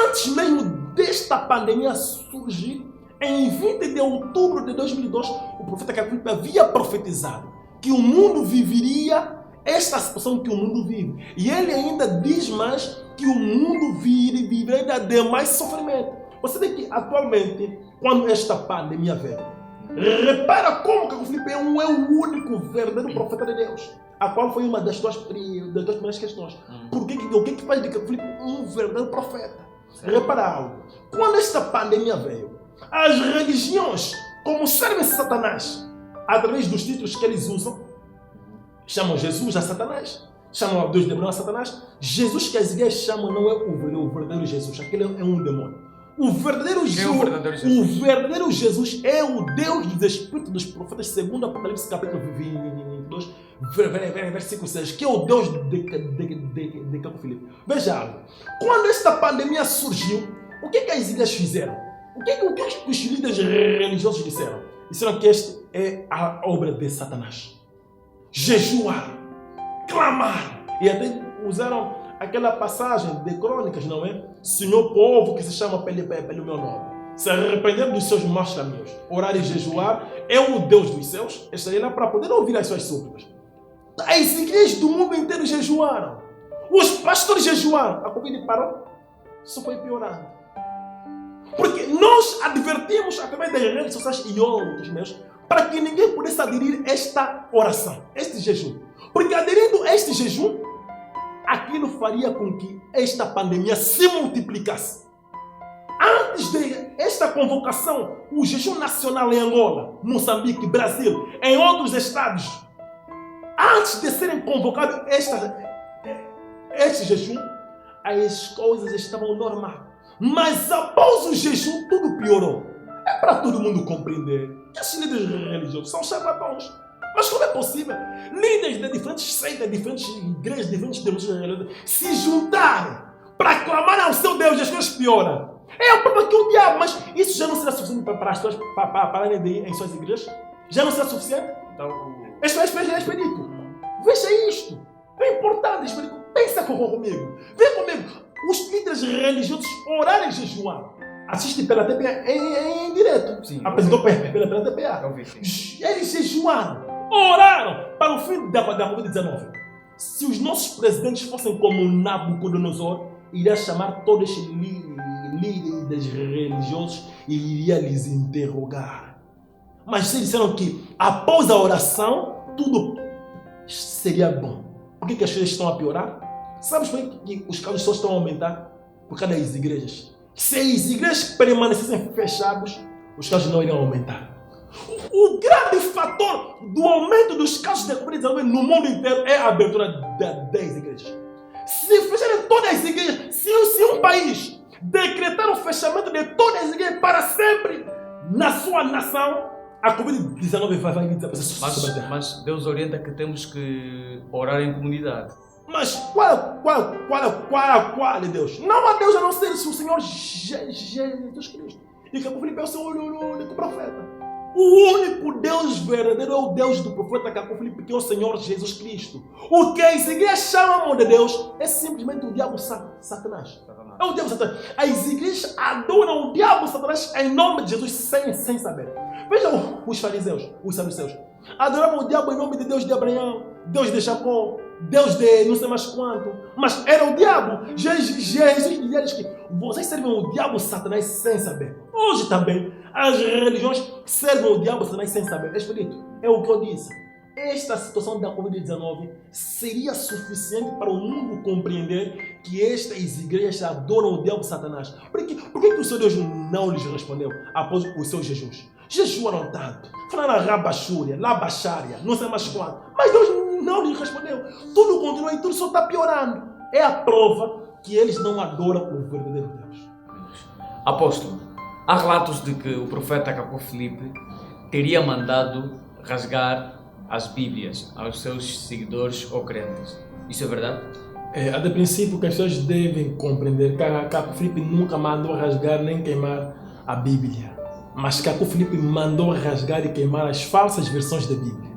Antes mesmo desta pandemia surgir, em 20 de outubro de 2002, o profeta Caco Filipe havia profetizado que o mundo viveria esta situação que o mundo vive. E ele ainda diz mais que o mundo viveria ainda de mais sofrimento. Você vê que atualmente, quando esta pandemia veio, repara como Caco Filipe é o único verdadeiro profeta de Deus. A qual foi uma das tuas primeiras questões. O que faz de Caco Filipe um verdadeiro profeta? Repara algo. Quando esta pandemia veio, as religiões, como servem Satanás, através dos títulos que eles usam, chamam Jesus a Satanás, chamam Deus de a Satanás. Jesus que as igrejas chamam não é o verdadeiro Jesus, aquele é um demônio. O verdadeiro Jesus é o Deus dos Espíritos dos Profetas, segundo Apocalipse capítulo 22, versículo 6, que é o Deus de Caco Filipe. Veja algo. Quando esta pandemia surgiu, o que as igrejas fizeram? O que os líderes religiosos disseram? Disseram que esta é a obra de Satanás. Jejuar, clamar, e até usaram aquela passagem de Crônicas, não é? Senhor povo que se chama pelo meu nome, se arrepender dos seus maus caminhos, orar e jejuar, é o Deus dos céus, estarei lá para poder ouvir as suas súplicas. As igrejas do mundo inteiro jejuaram. Os pastores jejuaram. A Covid parou. Só foi piorando. Porque nós advertimos através das redes sociais e outros meios para que ninguém pudesse aderir a esta oração, este jejum. Porque aderindo a este jejum, aquilo faria com que esta pandemia se multiplicasse. Antes desta convocação, o jejum nacional em Angola, Moçambique, Brasil, em outros estados, antes de serem convocados este jejum, as coisas estavam normais. Mas após o jejum, tudo piorou. É para todo mundo compreender que os líderes religiosos são charlatãos. Mas como é possível líderes de diferentes seitas, diferentes igrejas, diferentes denominações se juntarem para clamar ao seu Deus e as coisas pioram? É o problema que o diabo, mas isso já não será suficiente para as pessoas pararem de ir em suas igrejas? Já não será suficiente? Este é expedito. Veja isto. É importante, expedito. Pensa comigo. Vem comigo. Os líderes religiosos orarem e jejuar. Assiste pela TPA em direto. Sim, apresentou pela TPA. Eles jejuaram, oraram para o fim da Covid-19. Se os nossos presidentes fossem como Nabucodonosor, iria chamar todos estes líderes religiosos e iria lhes interrogar. Mas vocês disseram que após a oração, tudo seria bom. Por que as coisas estão a piorar? Sabes por que os casos só estão a aumentar? Por causa das igrejas. Se as igrejas permanecessem fechadas, os casos não iriam aumentar. O grande fator do aumento dos casos de Covid-19 no mundo inteiro é a abertura das igrejas. Se fecharem todas as igrejas, se um país decretar o fechamento de todas as igrejas para sempre na sua nação, a Covid-19 vai desaparecer. Mas Deus orienta que temos que orar em comunidade. Mas qual é Deus? Não há Deus a não ser o Senhor Jesus Cristo. E que Filipe é o seu único profeta. O único Deus verdadeiro é o Deus do profeta Caco Filipe, que é o Senhor Jesus Cristo. O que as igrejas chamam de Deus é simplesmente o diabo Satanás. É o diabo Satanás. As igrejas adoram o diabo Satanás em nome de Jesus sem saber. Vejam os fariseus, os saduceus. Adoravam o diabo em nome de Deus de Abraão, Deus de Jacó, Deus de não sei mais quanto. Mas era o diabo. Jesus diz que vocês servem o diabo Satanás sem saber. Hoje também as religiões servem o diabo Satanás sem saber. Espírito, é o que eu disse. Esta situação da Covid-19 seria suficiente para o mundo compreender que estas igrejas adoram o diabo Satanás. Por que o seu Deus não lhes respondeu após os seus jejuns? Jejuaram tanto, falaram rabachúria, labachária, não sei mais quanto. Mas Deus não lhes respondeu. Tudo continua e tudo só está piorando. É a prova que eles não adoram o verdadeiro Deus. Apóstolo, há relatos de que o profeta Caco Filipe teria mandado rasgar as Bíblias aos seus seguidores ou crentes. Isso é verdade? De princípio, que as pessoas devem compreender que Caco Filipe nunca mandou rasgar nem queimar a Bíblia. Mas Caco Filipe mandou rasgar e queimar as falsas versões da Bíblia.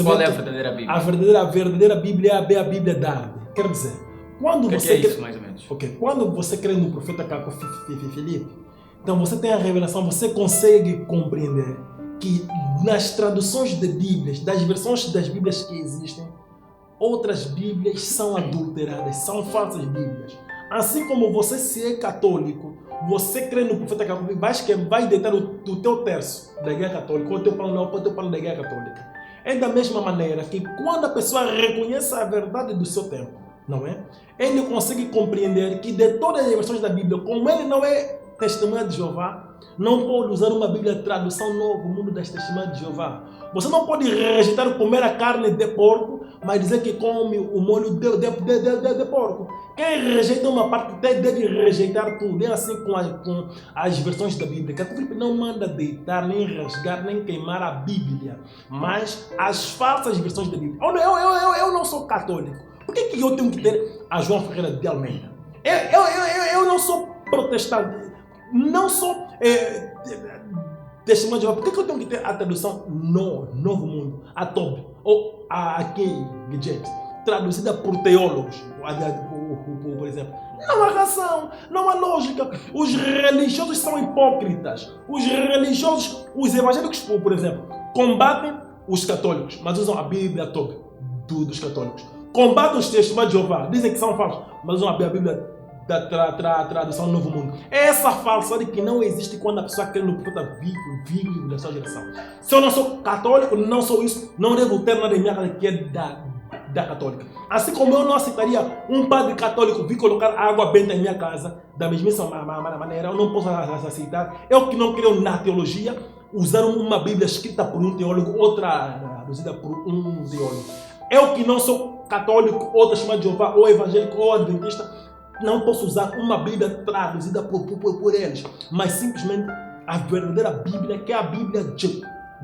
Qual é a verdadeira Bíblia? A verdadeira Bíblia é a Bíblia Darby. Quer dizer, quando você é isso, mais ou menos? Quando você crê no profeta Caco Filipe, então você tem a revelação, você consegue compreender que nas traduções de Bíblias, das versões das Bíblias que existem, outras Bíblias são adulteradas, são falsas Bíblias. Assim como você, se é católico, você crê no profeta Caco Filipe, vai deitar o teu terço da Igreja Católica, ou o teu pano da Igreja Católica. É da mesma maneira que quando a pessoa reconhece a verdade do seu tempo, não é? Ele consegue compreender que de todas as versões da Bíblia, como ele não é testemunha de Jeová, não pode usar uma Bíblia tradução novo, mundo das testemunhas de Jeová. Você não pode rejeitar comer a carne de porco, mas dizer que come o molho de porco. Quem rejeita uma parte deve rejeitar tudo. É assim com as versões da Bíblia. Caco Filipe não manda deitar, nem rasgar, nem queimar a Bíblia, mas as falsas versões da Bíblia. Eu não sou católico. Por que eu tenho que ter a João Ferreira de Almeida? Eu não sou protestante. Não sou testemunho de Jeová. Por que eu tenho que ter a tradução Novo Mundo, a Tob, ou a King James, traduzida por teólogos, por exemplo? Não há razão, não há lógica. Os religiosos são hipócritas. Os religiosos, os evangélicos, por exemplo, combatem os católicos, mas usam a Bíblia Tob dos católicos. Combatem os testemunhos de Jeová, dizem que são falsos, mas usam a Bíblia da tradução Novo Mundo. É essa falsidade que não existe quando a pessoa crê no profeta vivo da sua geração. Se eu não sou católico, não sou isso, não devo ter nada em minha casa que é da católica. Assim como eu não aceitaria um padre católico vir colocar água benta em minha casa, da mesma maneira, eu não posso aceitar. Eu que não creio na teologia, usar uma Bíblia escrita por um teólogo, outra traduzida por um teólogo. Eu que não sou católico, ou testemunho de Jeová, ou evangélico, ou adventista, não posso usar uma Bíblia traduzida por eles, mas simplesmente a verdadeira Bíblia, que é a Bíblia de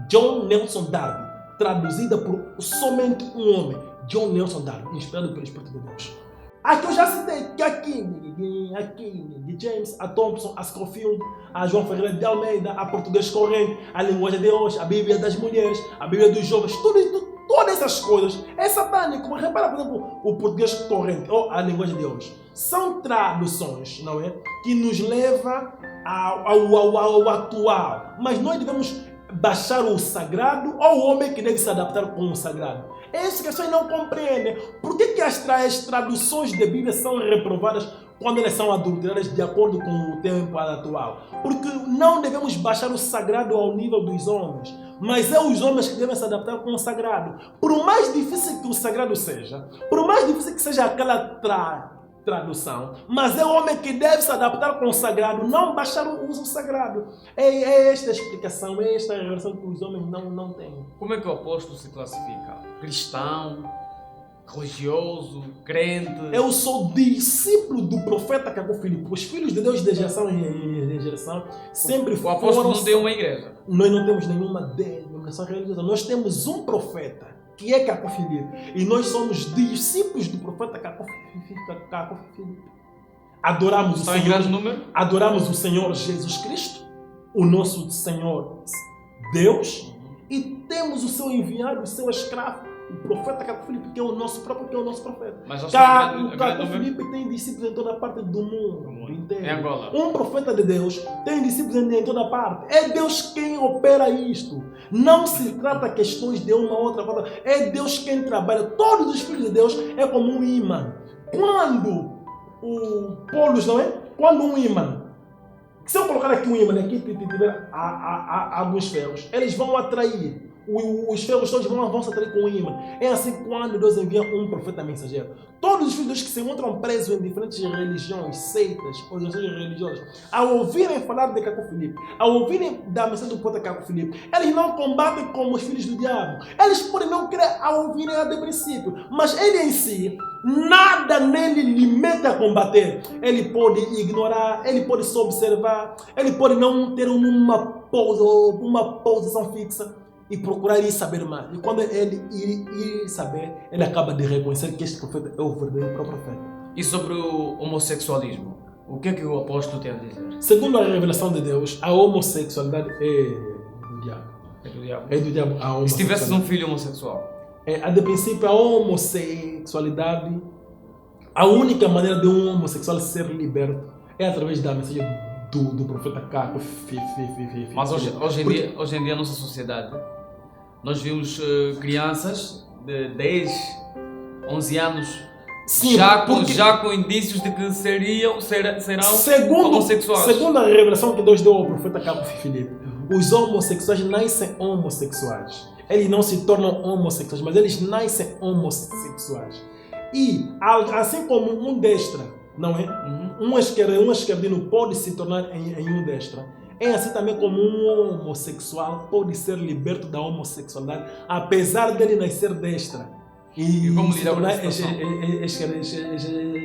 John Nelson Darby, traduzida por somente um homem, John Nelson Darby, inspirado pelo Espírito de Deus. Aqui eu já citei que a King James, a Thompson, a Scofield, a João Ferreira de Almeida, a Português Corrente, a Linguagem de Hoje, a Bíblia das Mulheres, a Bíblia dos Jovens, todas essas coisas é satânico. Repara, por exemplo, o Português Corrente ou a Linguagem de Hoje. São traduções, não é? Que nos leva ao atual. Mas nós devemos baixar o sagrado ou o homem que deve se adaptar com o sagrado? É isso que as pessoas não compreendem. Por que as traduções da Bíblia são reprovadas quando elas são adulteradas de acordo com o tempo atual. Porque não devemos baixar o sagrado ao nível dos homens, mas é os homens que devem se adaptar com o sagrado. Por mais difícil que o sagrado seja, por mais difícil que seja aquela tradução, mas é o homem que deve se adaptar com o sagrado, não baixar o uso sagrado. É esta a explicação, é esta a relação que os homens não têm. Como é que o apóstolo se classifica? Cristão, religioso, crente? Eu sou discípulo do profeta Caco Filipe. Os filhos de Deus de geração em geração sempre foram... O apóstolo não tem uma igreja. Nós não temos nenhuma denominação religiosa. Nós temos um profeta, que é Caco Filipe. E nós somos discípulos do profeta Caco Filipe. Adoramos o Está em grande número? Adoramos o Senhor Jesus Cristo, o nosso Senhor Deus, e temos o seu enviado, o seu escravo, o profeta Caco Filipe, que é o nosso próprio, que é o nosso profeta. Mas Caco Filipe tem discípulos em toda parte do mundo inteiro. Em Angola. Um profeta de Deus tem discípulos em toda parte. É Deus quem opera isto. Não se trata questões de uma outra coisa. É Deus quem trabalha. Todos os filhos de Deus é como um imã. Quando o polos, não é? Quando um imã, se eu colocar aqui um imã, aqui tiver alguns ferros, eles vão atrair. Os ferros todos vão se atrair com o imã. É assim quando Deus envia um profeta mensageiro. Todos os filhos de Deus que se encontram presos em diferentes religiões, seitas, organizações religiosas, ao ouvirem falar de Caco Filipe, ao ouvirem da mensagem do profeta Caco Filipe, eles não combatem como os filhos do diabo. Eles podem não querer ao ouvirem de princípio, mas ele em si, nada nele lhe mete a combater. Ele pode ignorar, ele pode só observar, ele pode não ter uma posição fixa e procurar ir saber mais. E quando ele ir saber, ele acaba de reconhecer que este profeta é o verdadeiro profeta. E sobre o homossexualismo? O que é que o apóstolo tem a dizer? Segundo a revelação de Deus, a homossexualidade é do diabo. É do diabo. É do diabo a homossexualidade. E se tivesses um filho homossexual? De princípio, a homossexualidade, a única maneira de um homossexual ser liberto é através da mensagem do profeta Caco. Mas hoje em dia, a nossa sociedade, nós vimos crianças de 10, 11 anos Sim, já com indícios de que serão homossexuais. Segundo a revelação que Deus deu ao profeta Caco Filipe, os homossexuais nascem homossexuais. Eles não se tornam homossexuais, mas eles nascem homossexuais. E assim como um destra, não é? Um esquerdino pode se tornar em um destra. É assim também como um homossexual pode ser liberto da homossexualidade, apesar dele nascer destra. E como se lidar com tornar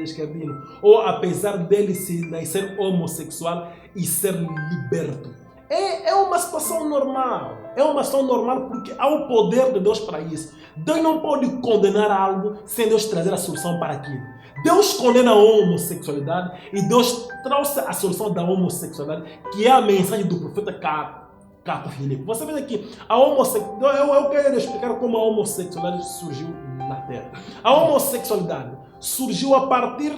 esquerdino. Ou apesar dele se nascer homossexual e ser liberto. É uma situação normal. É uma situação normal porque há o poder de Deus para isso. Deus não pode condenar algo sem Deus trazer a solução para aquilo. Deus condena a homossexualidade e Deus trouxe a solução da homossexualidade, que é a mensagem do profeta Caco Filipe. Você vê aqui, eu quero explicar como a homossexualidade surgiu na Terra. A homossexualidade surgiu a partir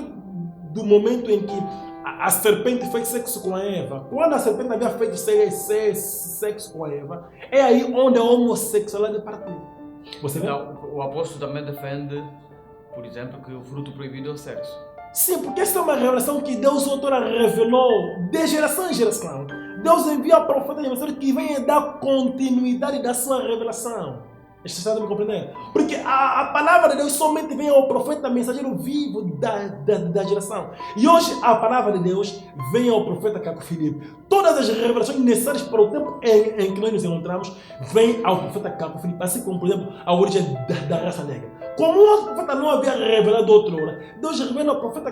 do momento em que a serpente fez sexo com a Eva. Quando a serpente havia feito sexo com a Eva, é aí onde a homossexualidade partiu. Você vê? O apóstolo também defende, por exemplo, que o fruto proibido é o sexo. Sim, porque essa é uma revelação que Deus outrora revelou de geração em geração. Deus envia profetas e mensageiros que venham dar continuidade da sua revelação. Está me compreendendo? Porque a palavra de Deus somente vem ao profeta mensageiro vivo da geração. E hoje a palavra de Deus vem ao profeta Caco Filipe. Todas as revelações necessárias para o tempo em que nós nos encontramos vêm ao profeta Caco Filipe. Assim como, por exemplo, a origem da raça negra. Como o profeta não havia revelado outrora, Deus revela ao profeta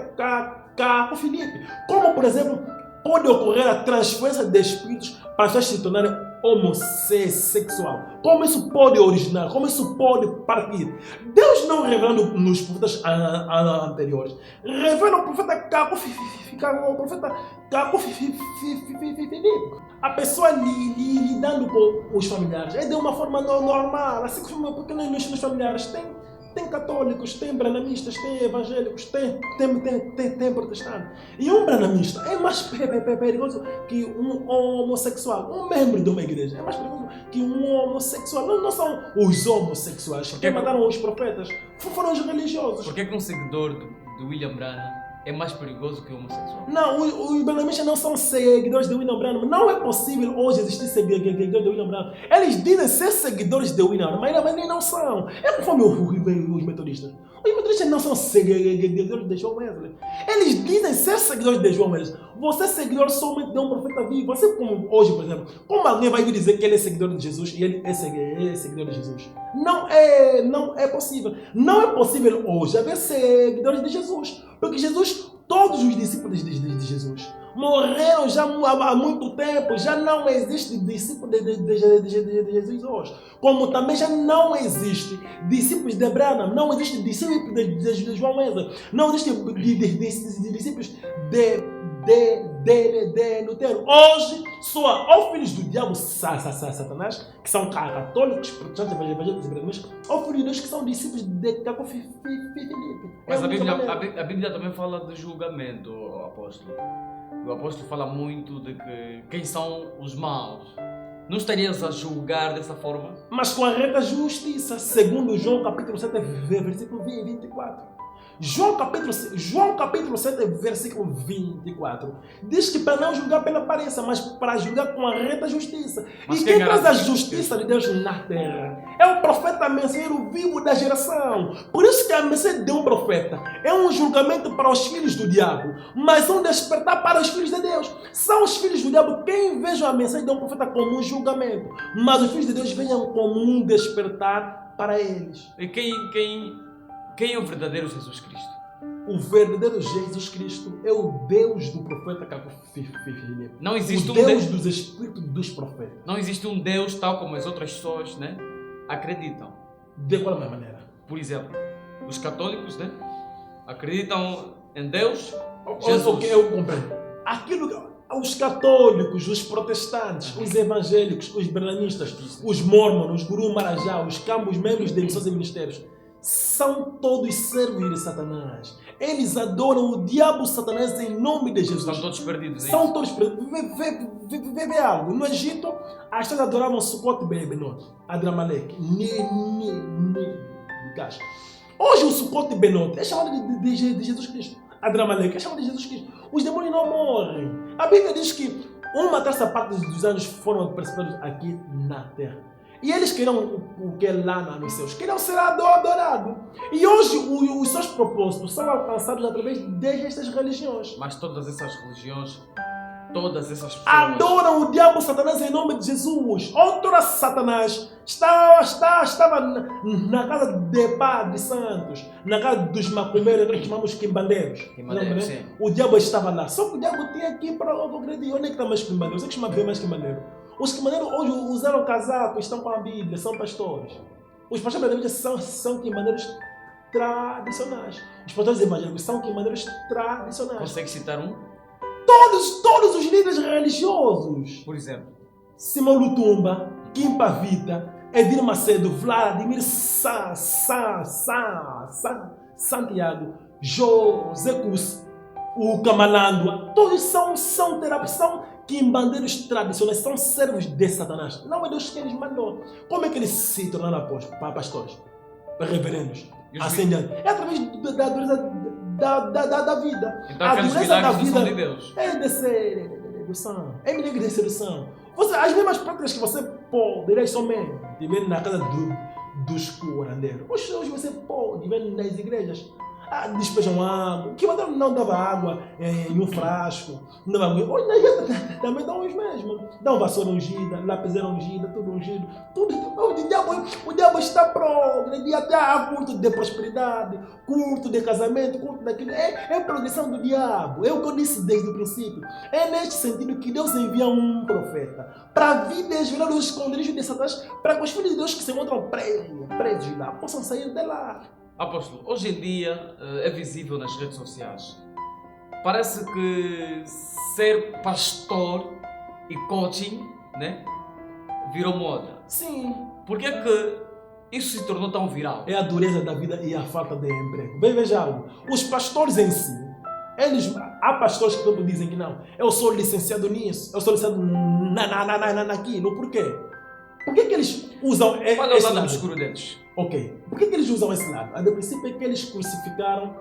Caco Filipe. Como, por exemplo, pode ocorrer a transferência de espíritos para as pessoas se tornarem homossexual. Como isso pode originar? Como isso pode partir? Deus não revelando nos profetas anteriores, revela o profeta Caco Filipe. A pessoa lidando com os familiares é de uma forma normal, assim como porque nos familiares tem católicos, tem branamistas, tem evangélicos, tem protestantes. E um branamista é mais perigoso que um homossexual. Um membro de uma igreja é mais perigoso que um homossexual. Não são os homossexuais que mataram os profetas, foram os religiosos. Por que um seguidor de William Branham é mais perigoso que o homossexual. Não, os benjamitas não são seguidores de William Branham. Não é possível hoje existir seguidores de William Branham. Eles dizem ser seguidores de William Branham, mas não são. É conforme os metodistas. Os metodistas não são seguidores de João Wesley. Eles dizem ser seguidores de João Wesley. Você é seguidor somente de um profeta vivo. Você, como hoje, por exemplo, como alguém vai dizer que ele é seguidor de Jesus e ele é seguidor de Jesus? Não é possível. Não é possível hoje haver seguidores de Jesus. Porque Jesus, todos os discípulos de Jesus morreram já há muito tempo. Já não existe discípulo de Jesus hoje. Como também já não existe discípulos de Branham, não existe discípulos de João Wesley, não existe discípulos de Lutero. Hoje, só ou filhos do diabo, Satanás, que são católicos, protestantes, evangélicos e brasileiros, ou filhos de Deus, que são discípulos de Caco Filipe. Mas a Bíblia também fala de julgamento, apóstolo. O apóstolo fala muito de que quem são os maus. Não estarias a julgar dessa forma? Mas com a reta justiça, segundo João capítulo 7, versículo 24. João capítulo 7, versículo 24, diz que para não julgar pela aparência, mas para julgar com a reta justiça. Mas e quem traz a justiça de Deus na terra é o profeta mensageiro vivo da geração. Por isso que a mensagem de um profeta é um julgamento para os filhos do diabo, mas um despertar para os filhos de Deus. São os filhos do diabo quem vejam a mensagem de um profeta como um julgamento, mas os filhos de Deus venham como um despertar para eles. E quem é o verdadeiro Jesus Cristo? O verdadeiro Jesus Cristo é o Deus do profeta Caco Filipe. Não existe o Deus dos espíritos dos profetas. Não existe um Deus tal como as outras pessoas, né, acreditam. De qual maneira? Por exemplo, os católicos, né, acreditam em Deus, Jesus. O que eu compreendo. Os católicos, os protestantes, os evangélicos, os bernanistas, os mormons, os guru marajá, os cambos, membros de missões e ministérios, são todos servos de Satanás. Eles adoram o diabo Satanás em nome de Jesus. São todos perdidos. São todos perdidos. Vê algo. No Egito, as pessoas adoravam Sukkot Benot, Adramalek, Gash. Hoje o Sukkot Benot é chamado de Jesus Cristo. Adramalek é chamado de Jesus Cristo. Os demônios não morrem. A Bíblia diz que uma terça parte dos anjos foram precipitados aqui na terra. E eles queriam o que é lá nos céus, queriam ser adorados. E hoje os seus propósitos são alcançados através destas religiões. Mas todas essas religiões, todas essas pessoas adoram o diabo Satanás em nome de Jesus. Outra Satanás estava na casa de padres santos, na casa dos macumbeiros, que chamamos quimbandeiros. O diabo estava lá. Só que o diabo tinha aqui para agredir. Onde é que está mais quimbandeiros? Você que chama mais quimbandeiros? Os quimbandeiros hoje usaram casaco, estão com a Bíblia, são pastores. Os pastores da Bíblia são quimbandeiros tradicionais. Os pastores evangélicos são quimbandeiros tradicionais. Consegue citar um? Todos os líderes religiosos. Por exemplo? Simão Lutumba, Kim Pavita, Edir Macedo, Vladimir Santiago, José Cus, o Camalandua. Todos são terapeutas, são quimbandeiros tradicionais, são servos de Satanás. Não é Deus que eles mandou. Como é que eles se tornaram pastores? Reverendos? Assim, é através da dureza da vida. Então aqueles milagres não são de Deus. É de sedução. É milagre de sedução. As mesmas práticas que você poderia somente ver na casa dos curandeiros. Hoje você pode ver nas igrejas. Despejam água. Que não dava água em um frasco. Não dava água. Hoje na igreja também dão os mesmos. Dão vassoura ungida, lapiseira ungida, tudo ungido. O diabo está progredindo até a culto de prosperidade, culto de casamento, culto daquilo. É progressão do diabo. É o que eu disse desde o princípio. É neste sentido que Deus envia um profeta para vir desvelar os esconderijos de Satanás, para que os filhos de Deus que se encontram presos lá possam sair de lá. Apóstolo, hoje em dia é visível nas redes sociais. Parece que ser pastor e coaching, né, virou moda. Sim. Por que é que isso se tornou tão viral? É a dureza da vida e a falta de emprego. Veja algo. Os pastores em si, há pastores que todos dizem que não. Eu sou licenciado nisso, eu sou licenciado naquilo. Por quê? Por que eles usam Qual é o lado obscuro deles? Ok. Por que eles usam esse lado? A do princípio é que eles crucificaram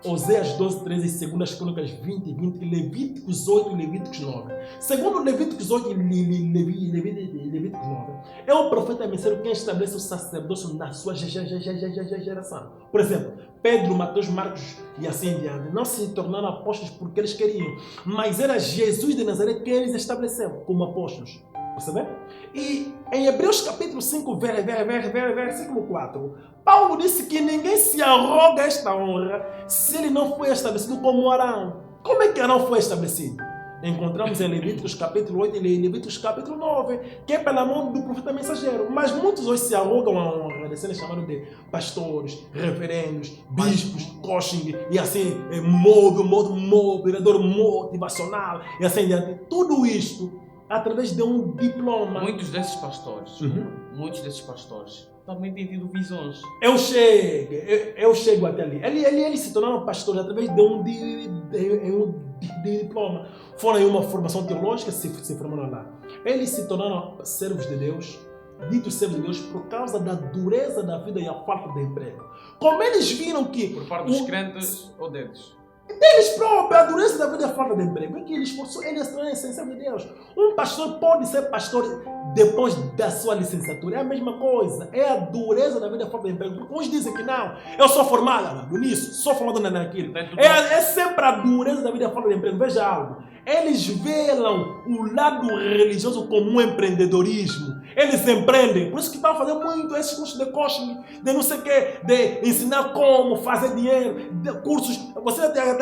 Oséias 12, 13, 2 Crônicas 20, 20, Levíticos 8 e Levíticos 9. Segundo Levíticos 8 e Levíticos 9, é o profeta mensageiro quem estabelece o sacerdócio na sua geração. Por exemplo, Pedro, Mateus, Marcos e assim em diante não se tornaram apóstolos porque eles queriam, mas era Jesus de Nazaré que eles estabeleceram como apóstolos. Percebe? E em Hebreus capítulo 5, versículo 4, Paulo disse que ninguém se arroga esta honra se ele não foi estabelecido como Arão. Como é que Arão foi estabelecido? Encontramos em Levíticos capítulo 8 e Levíticos capítulo 9, que é pela mão do profeta mensageiro. Mas muitos hoje se arrogam a honra de serem chamados de pastores, reverendos, bispos, coaching e assim, moderador motivacional e assim diante. Tudo isto através de um diploma. Muitos desses pastores também têm tido visões. Eu chego até ali. Eles se tornaram pastores através de um diploma. Foram em uma formação teológica, se formaram lá. Eles se tornaram servos de Deus, ditos servos de Deus, por causa da dureza da vida e a falta de emprego. Como eles viram que... Por parte dos crentes ou deles? Deles próprios, a dureza da vida e a falta de emprego. É que eles tornaram servos de Deus. Um pastor pode ser pastor depois da sua licenciatura. É a mesma coisa. É a dureza da vida e a falta de emprego. Porque uns dizem que não, eu sou formado nisso, sou formado naquilo. É sempre a dureza da vida e a falta de emprego. Veja algo. Eles velam o lado religioso como um empreendedorismo. Eles empreendem. Por isso que estão fazendo muito esses cursos de coaching, de não sei o quê, de ensinar como fazer dinheiro, de cursos. Você até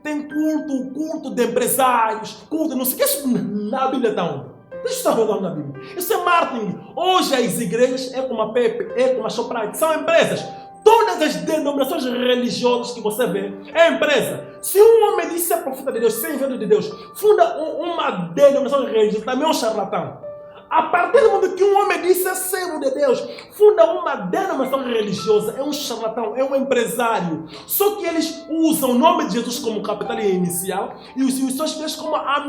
tem culto de empresários, culto de não sei o que. Isso na Bíblia está onde? Deixa eu estar na Bíblia. Isso é marketing. Hoje as igrejas é como a Pepe, é como a Shoprite. São empresas. Todas as denominações religiosas que você vê é empresa. Se um homem diz ser profeta de Deus, ser enviado de Deus, funda uma denominação religiosa, também é um charlatão. A partir do momento que um homem diz ser servo de Deus, funda uma denominação religiosa, é um charlatão, é um empresário. Só que eles usam o nome de Jesus como capital inicial e os seus filhos como a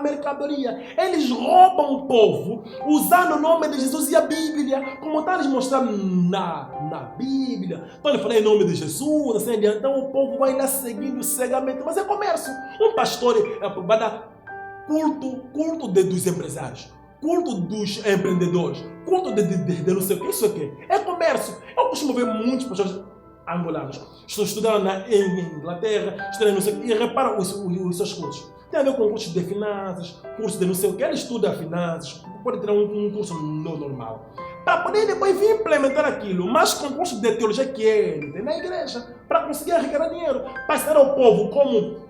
mercadoria. Eles roubam o povo usando o nome de Jesus e a Bíblia, como está lhes mostrando na Bíblia. Então ele fala em nome de Jesus, assim adiante. Então o povo vai lá seguindo cegamente, mas é comércio. Um pastor vai dar culto dos empresários, culto dos empreendedores, culto de não sei o que. Isso aqui é comércio. Eu costumo ver muitos pastores angolanos estudaram na Inglaterra, estudaram não sei o que, e reparam os seus cursos. Tem a ver com cursos de finanças, cursos de não sei o que. Ele estuda finanças, pode ter um curso normal, para poder depois vir implementar aquilo, mas com curso de teologia que ele tem na igreja, para conseguir arrecadar dinheiro, para ensinar ao povo como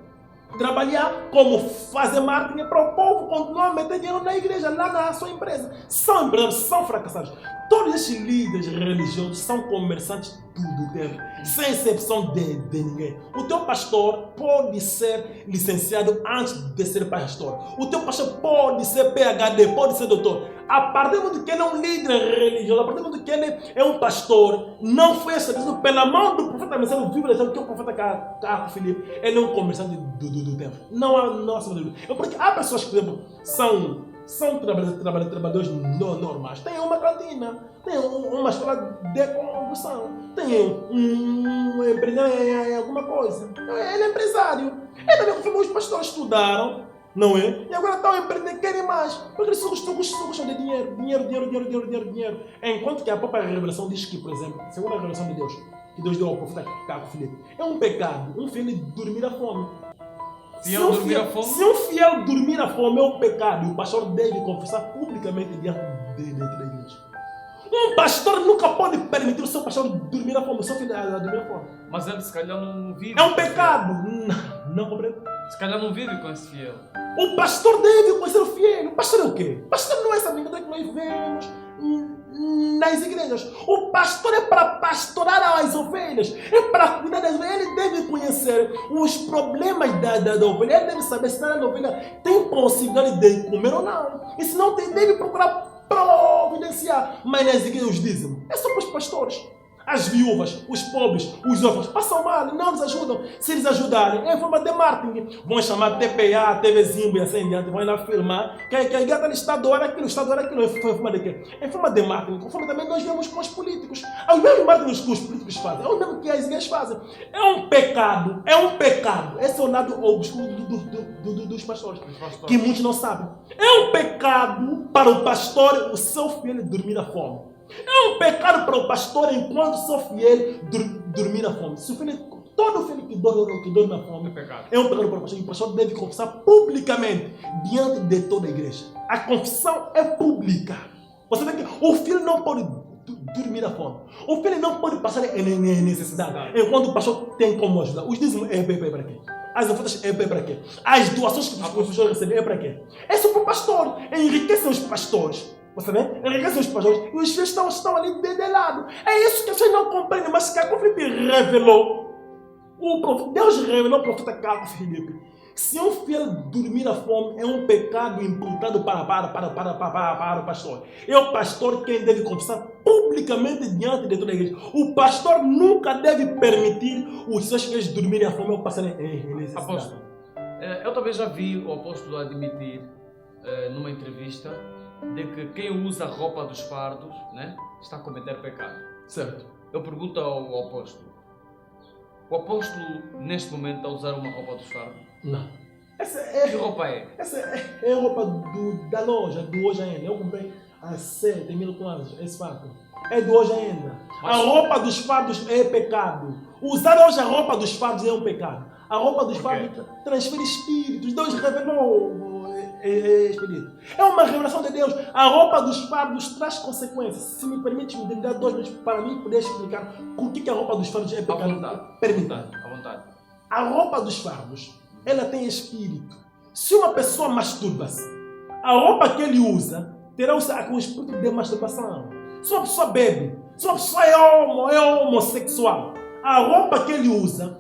trabalhar, como fazer marketing para o povo continuar a meter dinheiro na igreja, lá na sua empresa. São empresários, são fracassados. Todos esses líderes religiosos são comerciantes do tempo, sem exceção de ninguém. O teu pastor pode ser licenciado antes de ser pastor. O teu pastor pode ser PhD, pode ser doutor. A partir do momento que ele é um líder religioso, a partir do momento que ele é um pastor, não foi estabelecido pela mão do profeta mensageiro vivo, que é o profeta Caco Filipe, ele é um comerciante do tempo. Não há dúvida. Porque há pessoas que, por exemplo, são trabalhadores normais. Tem uma cantina, tem uma escola de condução, tem um empreendedor em alguma coisa. Ele é empresário. Ele também, como os pastores estudaram, não é? E agora estão empreendendo, querem mais. Porque eles só gostam de dinheiro. Enquanto que a própria revelação diz que, por exemplo, segundo a revelação de Deus, que Deus deu ao profeta Caco Filipe, é um pecado um filho dormir à fome. Se um fiel dormir à fome é um pecado, e o pastor deve confessar publicamente diante da igreja. Um pastor nunca pode permitir o seu pastor dormir à fome, o seu filho dormir à fome. Mas ele se calhar não vive. É um pecado. Não compreendo. Se calhar não vive com esse fiel. O pastor deve conhecer o fiel. O pastor é o quê? O pastor não é essa brincadeira que nós vemos nas igrejas. O pastor é para pastorar as ovelhas, é para cuidar das ovelhas. Ele deve conhecer os problemas da ovelha, ele deve saber se a ovelha tem possibilidade de comer ou não, e se não tem, deve procurar providenciar. Mas nas igrejas dizem, é só para os pastores. As viúvas, os pobres, os órfãos passam mal, não nos ajudam. Se eles ajudarem, é em forma de marketing. Vão chamar TPA, TV Zimbo e assim em diante, vão ir lá filmar. Que a gata está adora aquilo, é em forma de quê? É em forma de marketing. Conforme também nós vemos com os políticos. É o mesmo marketing que os políticos fazem, é o mesmo que as igrejas fazem. É um pecado. Esse é o lado obscuro dos pastores, que muitos não sabem. É um pecado para o pastor o seu filho dormir à fome. É um pecado para o pastor enquanto seu fiel dormir à fome. Se o filho, todo filho que dorme à fome é um pecado para o pastor. E o pastor deve confessar publicamente diante de toda a igreja. A confissão é pública. Você vê que o filho não pode dormir à fome. O filho não pode passar necessidade enquanto o pastor tem como ajudar. Os dízimos é para quê? As ofertas é para quê? As doações que os pastores recebem é para quê? É só para o pastor. Enriquecem os pastores. Você vê? Enriquecem os pastores. E os filhos estão ali de lado. É isso que vocês não compreendem. Mas que a conflito revelou. Deus revelou ao profeta Carlos Filipe. Se um filho dormir à fome, é um pecado imputado para o pastor. É o pastor quem deve confessar publicamente diante de toda a igreja. O pastor nunca deve permitir os seus filhos dormirem à fome ou passarem necessidade. Apóstolo, eu também já vi o apóstolo admitir numa entrevista de que quem usa a roupa dos fardos, né, está a cometer pecado. Certo. Eu pergunto ao apóstolo: o apóstolo neste momento está a usar uma roupa dos fardos? Não. Que roupa é? Essa é a roupa da loja, do Hoje Ainda. Eu comprei há 7 mil quantos, esse fato. É do Hoje Ainda. A roupa dos fardos é pecado. Usar hoje a roupa dos fardos é um pecado. A roupa dos fardos transfere espíritos. Deus revelou espírito. É uma revelação de Deus. A roupa dos fardos traz consequências. Se me permite, me dar 2 minutos para mim poder explicar por que a roupa dos fardos é pecado. À vontade. Permita. À vontade. A roupa dos fardos, ela tem espírito. Se uma pessoa masturba-se, a roupa que ele usa terá o espírito de masturbação. Se uma pessoa bebe, se uma pessoa é homossexual, a roupa que ele usa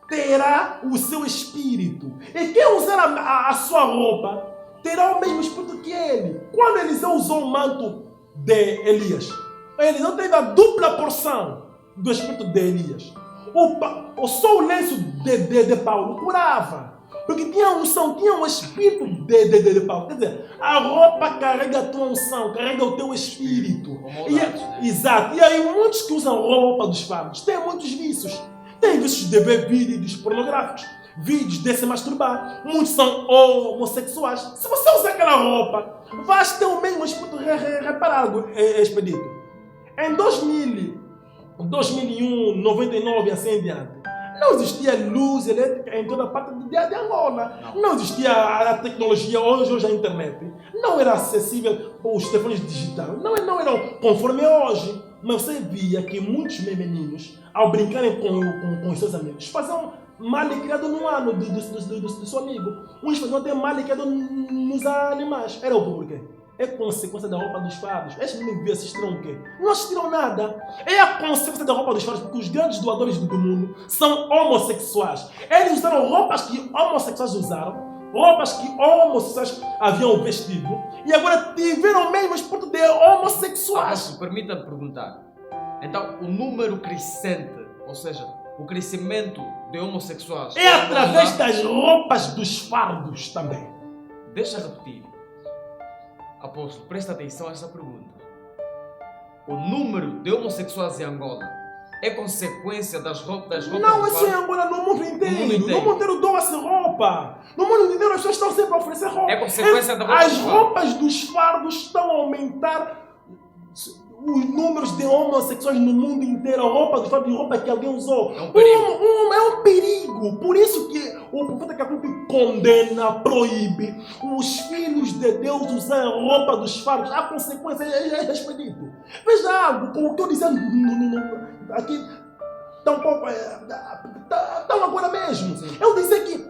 terá o seu espírito. E quem usar a sua roupa terá o mesmo espírito que ele. Quando Eliseu usou o manto de Elias, Eliseu teve a dupla porção do espírito de Elias. Só o lenço de Paulo curava. Porque tinha unção, tinha um espírito de Paulo. Quer dizer, a roupa carrega a tua unção, carrega o teu espírito. Exato. E aí muitos que usam roupa dos fardos têm muitos vícios. Tem vícios de ver vídeos pornográficos, vídeos de se masturbar. Muitos são homossexuais. Se você usar aquela roupa, vais ter o mesmo espírito reparado, expedito. Em 2001, 99 e assim em diante, não existia luz elétrica em toda a parte de Angola. Não existia a tecnologia, hoje a internet. Não era acessível os telefones digitais. Não eram conforme hoje. Mas você via que muitos meninos, ao brincarem com os seus amigos, faziam mal criado no ano do seu amigo. Uns faziam até mal criado nos animais. Era o porquê? É consequência da roupa dos fardos. Estes meninos assistiram o quê? Não assistiram nada. É a consequência da roupa dos fardos, porque os grandes doadores do mundo são homossexuais. Eles usaram roupas que homossexuais usaram, roupas que homossexuais haviam vestido, e agora tiveram o mesmo espírito de homossexuais. Permita-me perguntar. Então, o número crescente, ou seja, o crescimento de homossexuais, é através das roupas dos fardos também. Deixa repetir. Apóstolo, presta atenção a esta pergunta. O número de homossexuais em Angola é consequência das roupas? Não, isso é Angola, no mundo inteiro. No mundo inteiro doa-se roupa. No mundo inteiro as pessoas estão sempre a oferecer roupa. É consequência da roupa. As roupas dos fardos estão a aumentar os números de homossexuais no mundo inteiro. A roupa dos fardos, roupa que alguém usou. É um perigo. É um perigo. Por isso que o profeta Cacupi condena, proíbe os filhos de Deus usarem a roupa dos fardos. A consequência é expedito. Veja algo, como estou dizendo aqui, tão pouco, tão agora mesmo. Sim. Eu disse que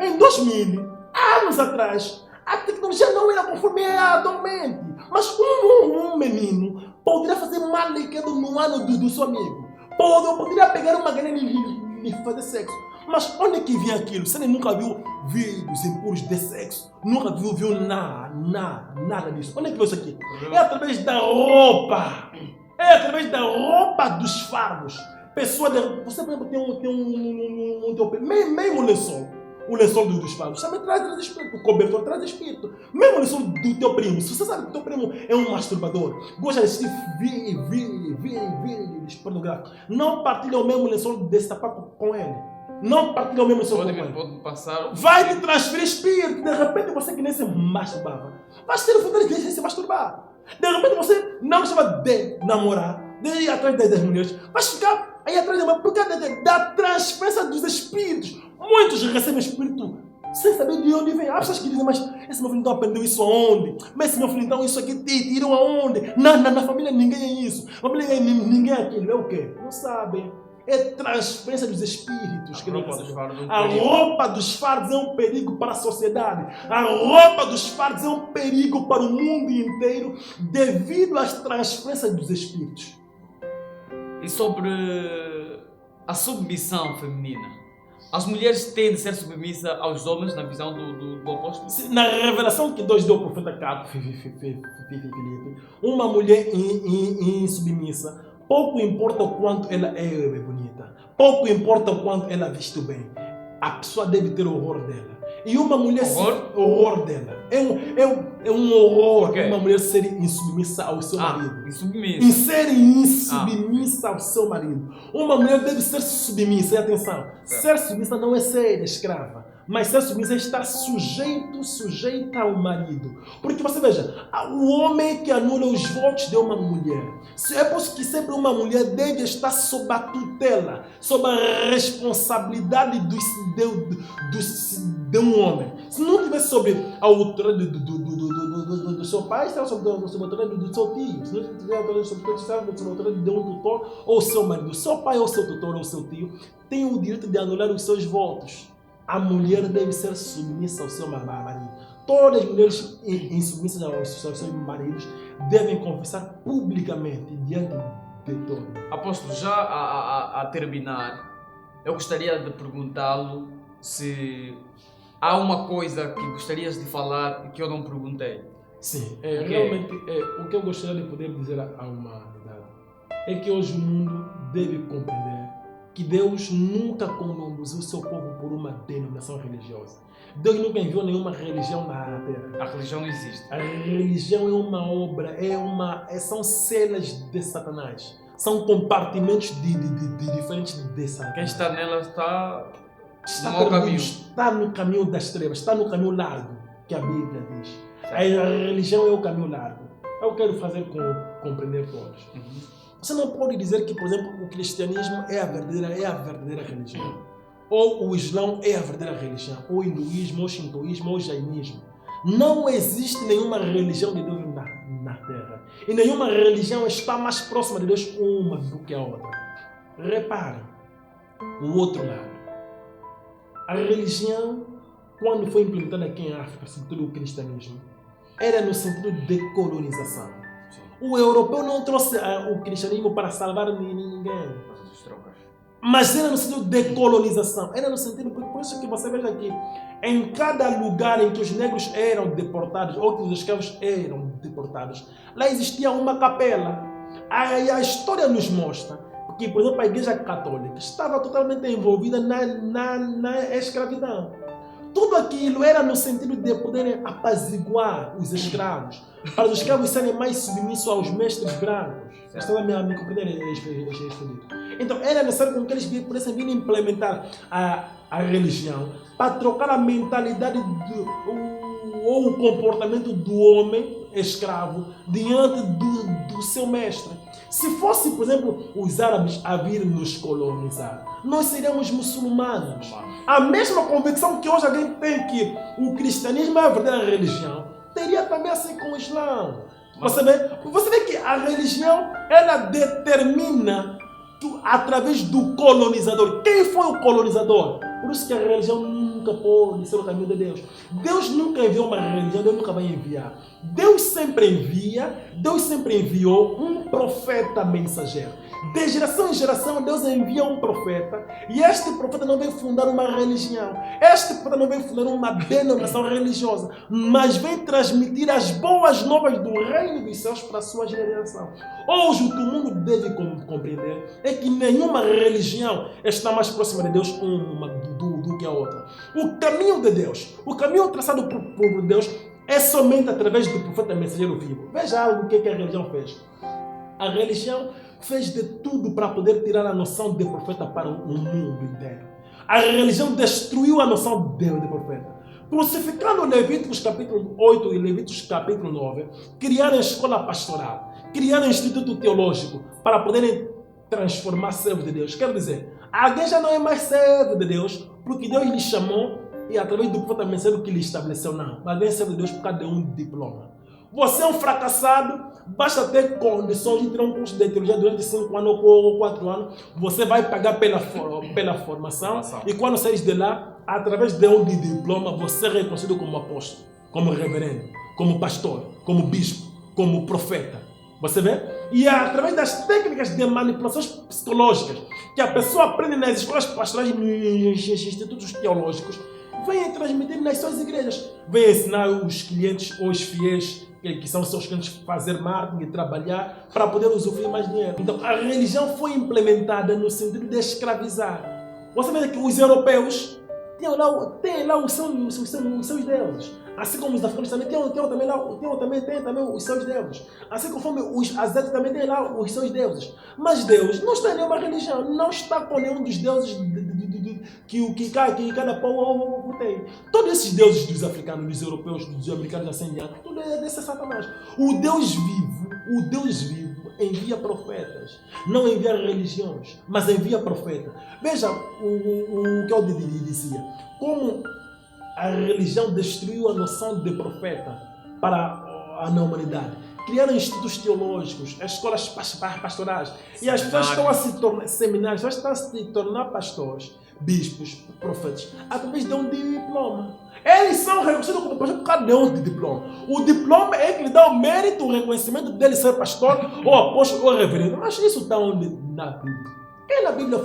em 2000, anos atrás, a tecnologia não era conforme é atualmente. Mas um menino poderia fazer mal no ano do seu amigo. Poderia pegar uma galera e fazer sexo. Mas onde é que vinha aquilo? Você nunca viu vídeos impuros de sexo? Nunca viu nada disso. Onde é que veio isso aqui? É através da roupa. É através da roupa dos fardos. Pessoa você tem mesmo lençol. O lençol dos fardos também traz espírito. O cobertor traz espírito. Mesmo o lençol do teu primo. Se você sabe que o teu primo é um masturbador, gosta de assistir vídeos pornográficos, não partilha o mesmo lençol desse sapato com ele. Não partilha o mesmo lençol com ele. Pode passar. Vai te transferir espírito. De repente você que nem se masturbava, vai ter o futuro de se masturbar. De repente você não gostava de namorar, de ir atrás das mulheres, vai ficar aí atrás da mulher por causa da transferência dos espíritos. Muitos recebem espírito sem saber de onde vem. Há pessoas que dizem, mas esse meu filho então aprendeu isso aonde? Mas esse meu filho então isso aqui tirou aonde? Na família ninguém é isso. Na família ninguém é aquilo. É o quê? Não sabem. É transferência dos espíritos. A roupa dos fardos é um perigo para a sociedade. A roupa dos fardos é um perigo para o mundo inteiro devido às transferências dos espíritos. E sobre a submissão feminina. As mulheres têm de ser submissas aos homens na visão do apóstolo? Na revelação que Deus deu ao profeta Caco, Filipe, uma mulher insubmissa, pouco importa o quanto ela é bonita, pouco importa o quanto ela veste bem, a pessoa deve ter horror dela. E uma mulher horror dela. É um horror uma mulher ser insubmissa ao seu marido. Insubmissa. Ser insubmissa ao seu marido. Uma mulher deve ser submissa. E atenção, ser submissa não é ser escrava. Mas ser submissa é estar sujeita ao marido. Porque você veja, o homem que anula os votos de uma mulher. É por isso que sempre uma mulher deve estar sob a tutela, sob a responsabilidade de um homem. Se não tivesse sob a autoridade do seu pai, será sob a autoridade do seu tio. Se não tivesse a autoridade sob a autoridade de um tutor ou seu marido. Seu pai ou seu tutor ou seu tio tem o direito de anular os seus votos. A mulher deve ser submissa ao seu marido. Todas as mulheres insubmissas aos seus maridos devem confessar publicamente diante de todos. Apóstolo, já a terminar, eu gostaria de perguntá-lo se há uma coisa que gostarias de falar e que eu não perguntei. Sim, realmente o que eu gostaria de poder dizer à humanidade é que hoje o mundo deve compreender que Deus nunca conduziu o seu povo por uma denominação religiosa. Deus nunca enviou nenhuma religião na terra. A religião não existe. A religião é uma obra, são celas de Satanás. São compartimentos diferentes de Satanás. Quem está nela está no mau caminho. Está no caminho das trevas, está no caminho largo, que a Bíblia diz. A religião é o caminho largo. Eu quero fazer compreender todos. Você não pode dizer que, por exemplo, o cristianismo é a verdadeira religião. Ou o Islão é a verdadeira religião. Ou o hinduísmo, ou o shintoísmo, ou o jainismo. Não existe nenhuma religião de Deus na Terra. E nenhuma religião está mais próxima de Deus uma do que a outra. Reparem, o outro lado. A religião, quando foi implementada aqui em África, sobretudo o cristianismo, era no sentido de colonização. O europeu não trouxe o cristianismo para salvar ninguém. Mas era no sentido de colonização. Era no sentido, por isso que você veja que em cada lugar em que os negros eram deportados, ou que os escravos eram deportados, lá existia uma capela. A história nos mostra que, por exemplo, a Igreja Católica estava totalmente envolvida na escravidão. Tudo aquilo era no sentido de poderem apaziguar os escravos, para os escravos serem mais submissos aos mestres brancos. Estão a me compreender? Então era necessário que eles pudessem vir implementar a religião para trocar a mentalidade ou o comportamento do homem escravo diante do seu mestre. Se fosse, por exemplo, os árabes a vir nos colonizar, nós seríamos muçulmanos. A mesma convicção que hoje alguém tem que o cristianismo é a verdadeira religião, teria também assim com o Islã. Você vê que a religião, ela determina através do colonizador. Quem foi o colonizador? Por isso que a religião nunca pode ser o caminho de Deus. Deus nunca enviou uma religião, Deus nunca vai enviar. Deus sempre enviou um profeta mensageiro. De geração em geração, Deus envia um profeta e este profeta não vem fundar uma religião, este profeta não vem fundar uma denominação religiosa, mas vem transmitir as boas novas do reino dos céus para a sua geração. Hoje o que o mundo deve compreender é que nenhuma religião está mais próxima de Deus do que a outra. O caminho de Deus, o caminho traçado por Deus é somente através do profeta mensageiro vivo. Veja algo que a religião fez. A religião fez de tudo para poder tirar a noção de profeta para o mundo inteiro. A religião destruiu a noção de profeta. Crucificando Levíticos capítulo 8 e Levíticos capítulo 9, criaram a escola pastoral, criaram um instituto teológico para poderem transformar servos de Deus. Quer dizer, alguém já não é mais servo de Deus porque Deus lhe chamou e através do profeta mensageiro que lhe estabeleceu. Não, alguém é servo de Deus por causa de um diploma. Você é um fracassado, basta ter condições de ter um curso de teologia durante 5 anos ou 4 anos, você vai pagar pela formação e quando sair de lá, através de um diploma, você é reconhecido como apóstolo, como reverendo, como pastor, como bispo, como profeta. Você vê? E é através das técnicas de manipulações psicológicas que a pessoa aprende nas escolas pastorais e nos institutos teológicos, vem transmitir nas suas igrejas, vem ensinar os clientes ou os fiéis que são seus clientes fazer marketing e trabalhar para poder usufruir mais dinheiro. Então a religião foi implementada no sentido de escravizar. Você vê que os europeus têm lá os seus deuses. Assim como os africanos também têm também os seus deuses. Assim como os asiáticos também têm lá os seus deuses. Mas Deus não está em nenhuma religião, não está com nenhum dos deuses que cada povo tem. Todos esses deuses dos africanos, dos europeus, dos americanos, assim diante, tudo é desse Satanás. O Deus vivo envia profetas. Não envia religiões, mas envia profetas. Veja o que eu dizia. Como a religião destruiu a noção de profeta para a humanidade. Criaram institutos teológicos, escolas pastorais. E as pessoas estão a se tornar seminários, as pessoas estão a se tornar pastores, bispos, profetas, através de um diploma. Eles são reconhecidos como pastores por causa de um diploma. O diploma é que lhe dá o mérito, o reconhecimento dele ser pastor, ou apóstolo, ou reverendo. Mas isso está onde? Na Bíblia. Quem na Bíblia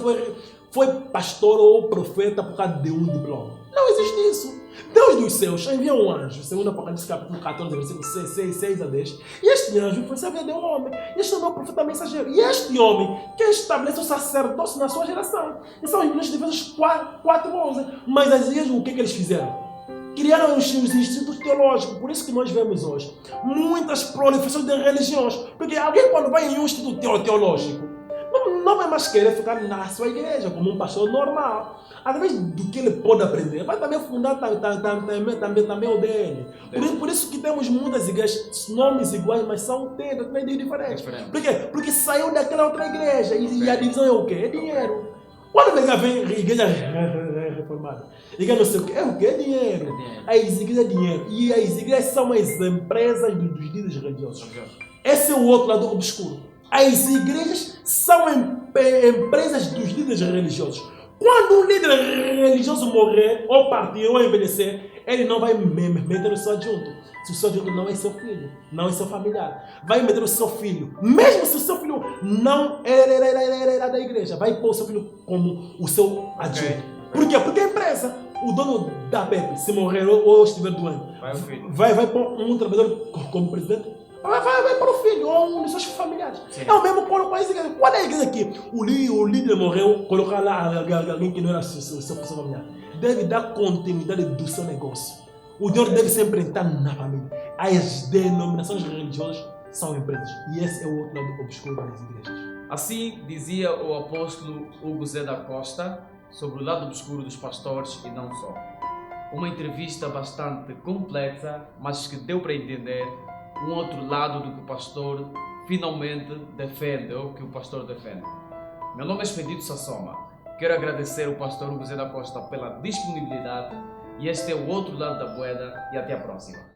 foi pastor ou profeta por causa de um diploma? Não existe isso. Deus dos céus envia um anjo, segundo Apocalipse capítulo 14, versículo 6 a 10. E este anjo foi servir de um homem. Este não é o profeta mensageiro. E este homem que estabelece o sacerdócio na sua geração. E são os meninos de Efésios 4:11. Mas as igrejas, o que eles fizeram? Criaram os institutos teológicos. Por isso que nós vemos hoje muitas proliferações de religiões. Porque alguém quando vai em um instituto teológico, não vai mais querer ficar na sua igreja como um pastor normal. Através do que ele pode aprender, vai também fundar também o dele. Por isso que temos muitas igrejas, nomes iguais, mas são diferentes. Por quê? Porque saiu daquela outra igreja e a divisão é o quê? É dinheiro. Quando vem igreja reformada, igreja não sei o quê, é o quê? É dinheiro. As igrejas é dinheiro. E as igrejas são as empresas dos líderes religiosos. Esse é o outro lado obscuro. As igrejas são empresas dos líderes religiosos. Quando um líder religioso morrer, ou partir, ou envelhecer, ele não vai meter o seu adjunto. Se o seu adjunto não é seu filho, não é seu familiar, vai meter o seu filho. Mesmo se o seu filho não era da igreja, vai pôr o seu filho como o seu adjunto. Por quê? Porque a empresa, o dono da Pepe, se morrer ou estiver doente, vai pôr um trabalhador como presidente. Vai para o filho ou um dos seus familiares. Sim. É o mesmo com a igreja. Quando a igreja aqui, o líder morreu, colocar lá alguém que não era seu familiar, deve dar continuidade do seu negócio. O dinheiro deve sempre entrar na família. As denominações religiosas são empresas. E esse é o outro lado obscuro das igrejas. Assim dizia o apóstolo Hugo Zé da Costa sobre o lado obscuro dos pastores e não só. Uma entrevista bastante completa, mas que deu para entender um outro lado do que o pastor finalmente defende, ou que o pastor defende. Meu nome é Expedito Sassoma. Quero agradecer ao pastor Hugo Zé da Costa pela disponibilidade e este é o outro lado da moeda e até a próxima.